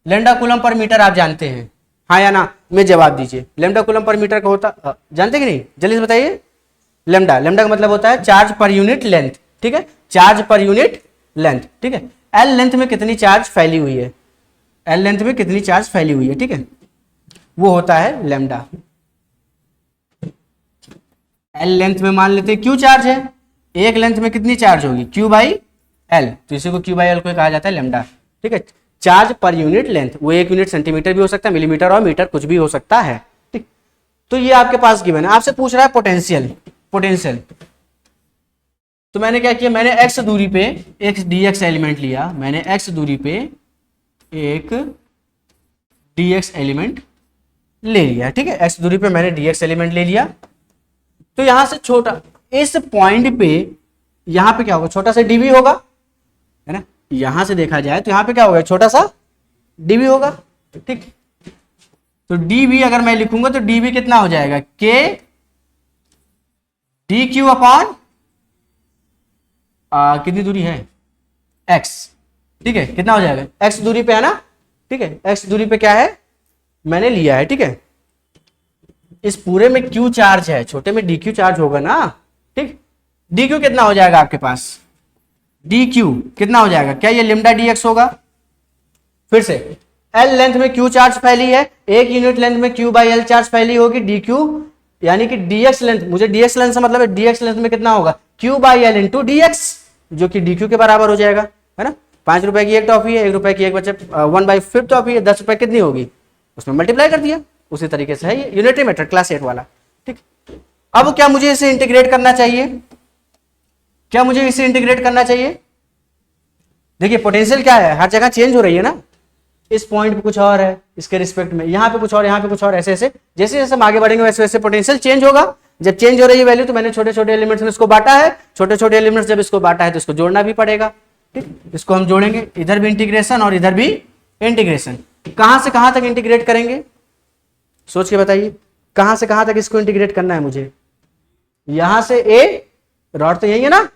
Lambda coulomb per metre आप जानते हैं, हाँ या ना में जवाब दीजिए। लेमडा कूलम पर मीटर का होता जानते कि नहीं, जल्दी से बताइए। लेमडा, लेमडा का मतलब होता है चार्ज पर यूनिट लेंथ, ठीक है, चार्ज पर यूनिट लेंथ, ठीक है। एल लेंथ में कितनी चार्ज फैली हुई है, एल लेंथ में कितनी चार्ज फैली हुई है, ठीक है, वो होता है लेमडा। एल लेंथ में मान लेते हैं क्यू चार्ज है, एक लेंथ में कितनी चार्ज होगी, Q/L, तो इसी को Q/L को कहा जाता है लेमडा, ठीक है। चार्ज पर यूनिट लेंथ, वो 1 यूनिट सेंटीमीटर भी हो सकता है, मिलीमीटर और मीटर कुछ भी हो सकता है, ठीक। तो ये आपके पास गिवन है, आपसे पूछ रहा है पोटेंशियल, पोटेंशियल। तो मैंने क्या किया, मैंने x दूरी पे एक dx एलिमेंट लिया, मैंने x दूरी पे एक dx एलिमेंट ले लिया, ठीक है, x दूरी पे मैंने dx एलिमेंट ले लिया। तो यहां से छोटा, इस पॉइंट पे यहां पे क्या होगा, छोटा सा dv होगा, है ना, यहां से देखा जाए तो यहां पे क्या होगा, छोटा सा dv होगा, ठीक। तो dv अगर मैं लिखूंगा तो dv कितना हो जाएगा, k dq अपॉन कितनी दूरी है, x, ठीक है, कितना हो जाएगा, x दूरी पे है ना, ठीक है, x दूरी पे क्या है मैंने लिया है, ठीक है। इस पूरे में q चार्ज है, छोटे में dq चार्ज होगा ना, ठीक। dq कितना हो जाएगा आपके पास, dq कितना हो जाएगा, क्या ये लिम्डा dx होगा? फिर से l लेंथ में q चार्ज फैली है, एक यूनिट लेंथ में Q/L चार्ज फैली होगी, dq यानी कि dx लेंथ, मुझे dx लेंथ से मतलब है dx लेंथ में कितना होगा, Q/L इंटू dx, जो कि dq के बराबर हो जाएगा, है ना। 5 रुपए की एक टॉफी है, 1 रुपए की एक बचे 1/5 टॉफी है, 10 रुपए कितनी होगी, उसमें मल्टीप्लाई कर दिया, उसी तरीके से है ये यूनिटरी मेथड क्लास 8 वाला, ठीक। अब क्या मुझे इसे इंटीग्रेट करना चाहिए, क्या मुझे इसे इंटीग्रेट करना चाहिए? देखिए पोटेंशियल क्या है, हर जगह चेंज हो रही है ना, इस पॉइंट पे कुछ और है, इसके रिस्पेक्ट में यहाँ पे कुछ और, यहाँ पे कुछ और, ऐसे ऐसे जैसे जैसे हम आगे बढ़ेंगे वैसे वैसे पोटेंशियल चेंज होगा। जब चेंज हो रही है वैल्यू तो मैंने छोटे छोटे एलिमेंट्स में इसको बांटा है, छोटे छोटे एलिमेंट्स जब इसको बांटा है तो इसको जोड़ना भी पड़ेगा, ठीक, इसको हम जोड़ेंगे, इधर भी इंटीग्रेशन और इधर भी इंटीग्रेशन। कहां से कहां तक इंटीग्रेट करेंगे, सोच के बताइए, कहां से कहां तक इसको इंटीग्रेट करना है मुझे? यहां से ए, रॉड तो यही है ना,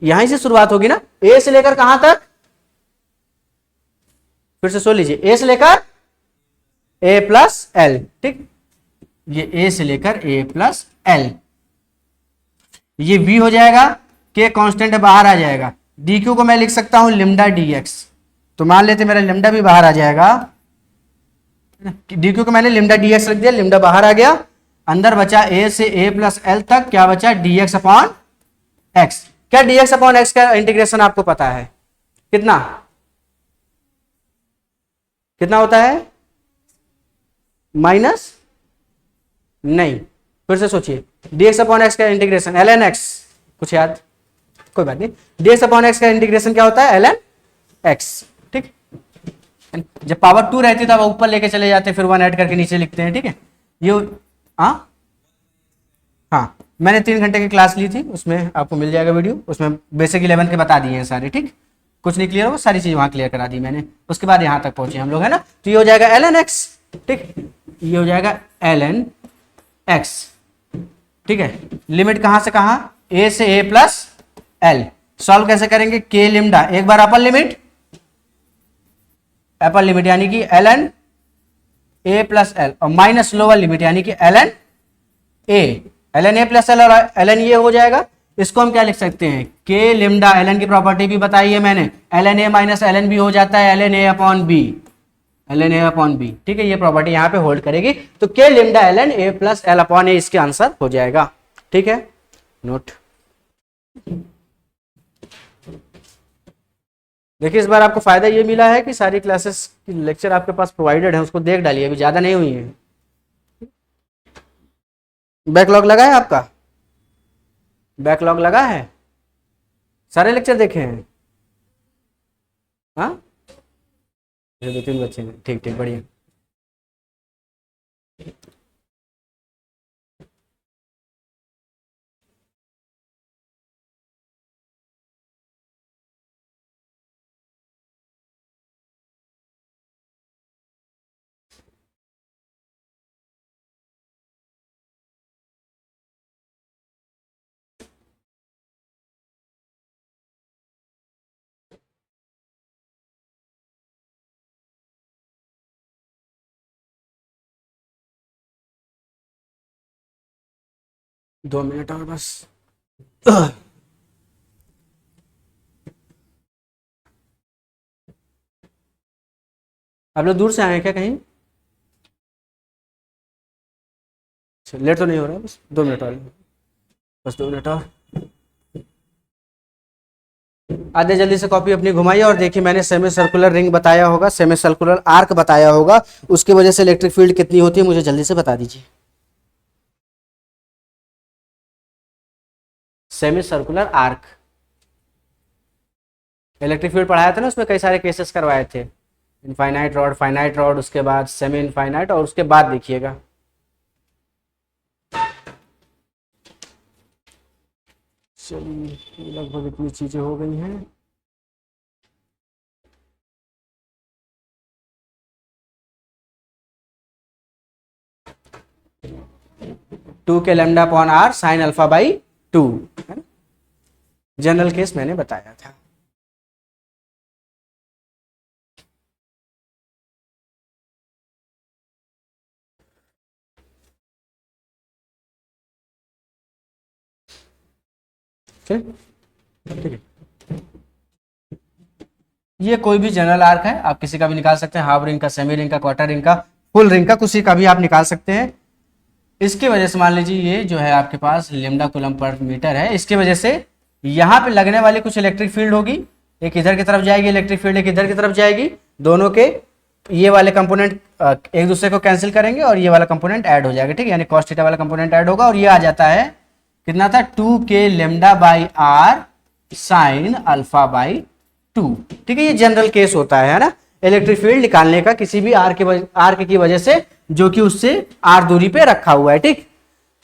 यहीं से शुरुआत होगी ना, ए से लेकर कहां तक, फिर से सोच लीजिए, ए से लेकर a प्लस एल, ठीक, ये a से लेकर a प्लस एल, ये v हो जाएगा, k कांस्टेंट बाहर आ जाएगा, dq को मैं लिख सकता हूं लिम्डा dx, तो मान लेते मेरा लिम्डा भी बाहर आ जाएगा, dq को मैंने लिम्डा dx रख दिया, लिम्डा बाहर आ गया, अंदर बचा a से a प्लस एल तक, क्या बचा dx अपॉन x। क्या dx अपॉन x का इंटीग्रेशन आपको पता है कितना, कितना होता है, माइनस नहीं, फिर से सोचिए, dx अपॉन x का इंटीग्रेशन ln x, कुछ याद, कोई बात नहीं, ds अपॉन एक्स का इंटीग्रेशन क्या होता है, ln x, ठीक। जब पावर 2 रहती है तब ऊपर लेके चले जाते हैं, फिर 1 ऐड करके नीचे लिखते हैं, ठीक है। ये हाँ हाँ, मैंने 3 घंटे की क्लास ली थी, उसमें आपको मिल जाएगा वीडियो, उसमें बेसिक 11 के बता दिए हैं सारे, ठीक। कुछ नहीं क्लियर होगा, सारी चीज वहां क्लियर करा दी मैंने, उसके बाद यहाँ तक पहुंचे हम लोग, है ना। तो ये हो जाएगा ln x, ठीक, ये हो जाएगा ln x, ठीक है। लिमिट कहां से कहां, a से a प्लस l। सॉल्व कैसे करेंगे, k लिम्डा, एक बार अपर लिमिट, अपर लिमिट यानी कि ln a प्लस l, और माइनस लोअर लिमिट यानी कि ln a प्लस l, और ln ये हो जाएगा। इसको हम क्या लिख सकते हैं, k लिम्डा, ln की प्रॉपर्टी भी बताई है मैंने, ln a minus ln b हो जाता है ln a upon b, ln a upon b, ठीक है। ये प्रॉपर्टी यहां पे होल्ड करेगी, तो k लिम्डा ln a plus l upon a इसके आंसर हो जाएगा, ठीक है। नोट देखिए, इस बार आपको फायदा ये मिला है कि सारी क्लासेस की लेक्चर आपके पास प्रोवाइडेड है, उसको देख डालिए, अभी ज्यादा नहीं हुई है। बैकलॉग लगा है आपका, बैकलॉग लगा है, सारे लेक्चर देखे हैं, हाँ 2-3 बच्चे हैं, ठीक ठीक, बढ़िया। दो मिनट और बस। आप लोग दूर से आए हैं क्या कहीं, लेट तो नहीं हो रहा, बस 2 मिनट और, बस 2 मिनट और। आधे जल्दी से कॉपी अपनी घुमाइए और देखिए, मैंने सेमी सर्कुलर रिंग बताया होगा, सेमी सर्कुलर आर्क बताया होगा, उसकी वजह से इलेक्ट्रिक फील्ड कितनी होती है मुझे जल्दी से बता दीजिए। Semi circular arc, electric field पढ़ाया था ना, उसमें कई सारे केसेस करवाए थे, इनफाइनाइट रॉड, फाइनाइट रॉड, उसके बाद सेमी इनफाइनाइट, और उसके बाद देखिएगा चलिए लगभग इतनी चीजें हो गई हैं। Two K lambda upon R sine alpha by 2, general case मैंने बताया था। ठीक है, ये कोई भी जनरल आर्क है, आप किसी का भी निकाल सकते हैं, हाफ रिंग का, सेमी रिंग का, क्वार्टर रिंग का, फुल रिंग का, किसी का भी आप निकाल सकते हैं। इसकी वजह से मान लीजिए ये जो है आपके पास लेमडा कूलम पर मीटर है, इसकी वजह से यहाँ पे लगने वाली कुछ इलेक्ट्रिक फील्ड होगी, एक इधर की तरफ जाएगी इलेक्ट्रिक फील्ड, एक इधर की तरफ जाएगी, दोनों के ये वाले कंपोनेंट एक दूसरे को कैंसिल करेंगे और ये वाला कंपोनेंट ऐड हो जाएगा, ठीक है, यानी कॉस थीटा वाला कंपोनेंट ऐड होगा, और ये आ जाता है कितना था, 2k lambda by R sine alpha by 2, ठीक है। ये जनरल केस होता है ना, इलेक्ट्रिक फील्ड निकालने का किसी भी आर्क की वजह से जो कि उससे आर दूरी पे रखा हुआ है, ठीक।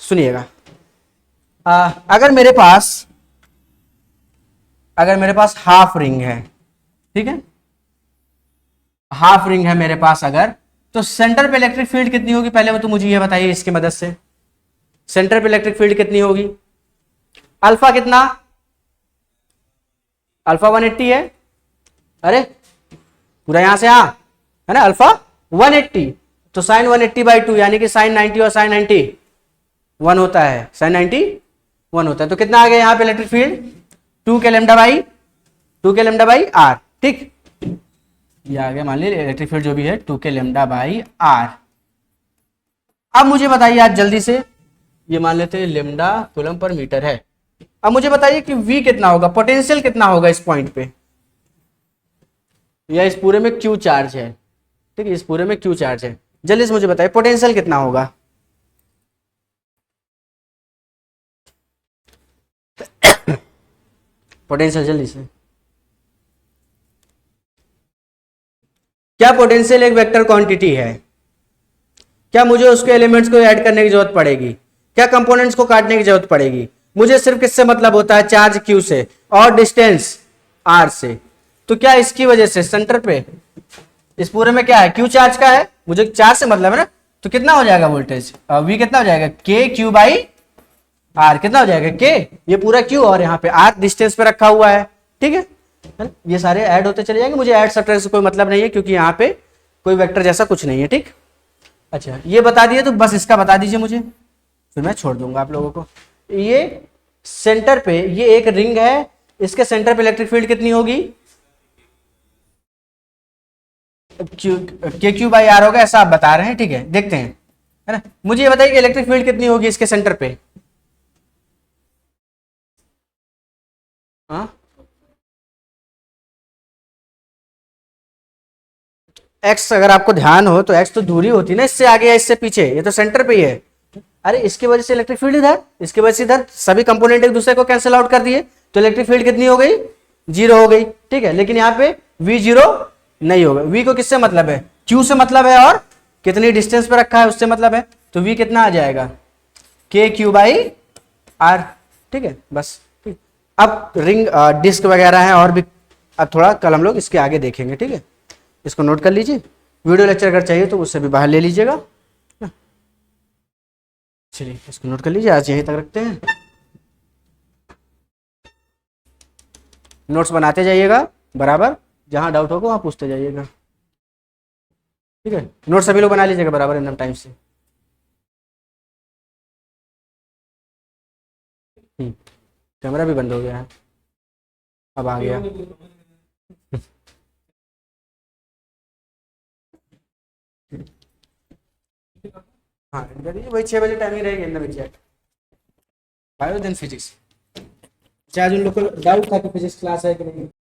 सुनिएगा, अगर मेरे पास हाफ रिंग है, ठीक है, हाफ रिंग है मेरे पास अगर, तो सेंटर पे इलेक्ट्रिक फील्ड कितनी होगी, पहले वो तो मुझे ये बताइए इसकी मदद से, सेंटर पे इलेक्ट्रिक फील्ड कितनी होगी, अल्फा कितना, अल्फा 180 है, अरे पूरा यहां से यहां है ना, अल्फा 180, तो साइन 180 बाई 2 यानी कि साइन 90 और साइन 90 1 होता है, साइन 90 1 होता है, तो कितना आ गया यहाँ पे इलेक्ट्रिक फील्ड, 2 के लेमडा बाई आर, ठीक, ये आ गया मान लीजिए इलेक्ट्रिक फील्ड जो भी है 2 के लेमडा बाई आर। अब मुझे बताइए आज जल्दी से, ये मान लेते हैं लेमडा कूलम पर मीटर है, अब मुझे बताइए कि V कितना होगा, पोटेंशियल कितना होगा इस पॉइंट पे, या इस पूरे में Q चार्ज है, ठीक है, इस पूरे में Q चार्ज है, जल्दी से मुझे बताइए पोटेंशियल कितना होगा। पोटेंशियल जल्दी से, क्या पोटेंशियल एक वेक्टर क्वांटिटी है? क्या मुझे उसके एलिमेंट्स को ऐड करने की जरूरत पड़ेगी? क्या कंपोनेंट्स को काटने की जरूरत पड़ेगी? मुझे सिर्फ किससे मतलब होता है? चार्ज q से और डिस्टेंस r से। तो क्या इसकी वजह से सेंटर पे इस पूरे में क्या है? q चार्ज का है, मुझे चार्ज से मतलब है ना। तो कितना हो जाएगा वोल्टेज? v कितना हो जाएगा? k q by r। कितना हो जाएगा? k, ये पूरा q और यहाँ पे r डिस्टेंस पे रखा हुआ है, ठीक है। ये सारे ऐड होते चले जाएंगे, मुझे ऐड सब्ट्रैक्ट से कोई मतलब नहीं है क्योंकि यहाँ पे कोई वेक्टर जैसा कुछ नहीं है, ठीक। अच्छा ये बता दिए, तो बस इसका बता दीजिए मुझे, फिर मैं छोड़ दूंगा आप लोगों को। ये सेंटर पे ये एक रिंग है, इसके सेंटर पे इलेक्ट्रिक फील्ड कितनी होगी? के क्यू बाई आर होगा, ऐसा आप बता रहे हैं, ठीक है। देखते हैं, है ना। मुझे ये बताइए कि इलेक्ट्रिक फील्ड कितनी होगी इसके सेंटर पे? हाँ, एक्स अगर आपको ध्यान हो तो एक्स तो दूरी होती है ना इससे आगे या इससे पीछे, ये तो सेंटर पे ही है। अरे इसकी वजह से इलेक्ट्रिक फील्ड इधर, इसकी वजह से इधर, सभी कंपोनेंट एक दूसरे को कैंसिल आउट कर दिए, तो इलेक्ट्रिक फील्ड कितनी हो गई? 0 हो गई, ठीक है। लेकिन यहाँ पे v 0 नहीं होगा। v को किससे मतलब है? q से मतलब है, और कितनी डिस्टेंस पे रखा है उससे मतलब है। तो v कितना आ जाएगा? k q बाई r, ठीक है। बस ठीक। अब रिंग डिस्क वगैरह है और भी, अब थोड़ा कल हम लोग इसके आगे देखेंगे, ठीक है। इसको नोट कर लीजिए, वीडियो लेक्चर अगर चाहिए तो उससे भी बाहर ले लीजिएगा। चलिए इसको नोट कर लीजिए, आज यहीं तक रखते हैं। नोट्स बनाते जाइएगा बराबर, जहां डाउट होगा वहां पूछते जाइएगा, ठीक है। नोट्स सभी लोग बना लीजिएगा बराबर एकदम टाइम से। कैमरा भी बंद हो गया है, अब आ गया। हाँ वही 6 बजे टाइमिंग रहेगी अंदर एग्जैक्ट। Bio then physics. चाहे उन लोग को डाउट था कि फिजिक्स क्लास है कि नहीं।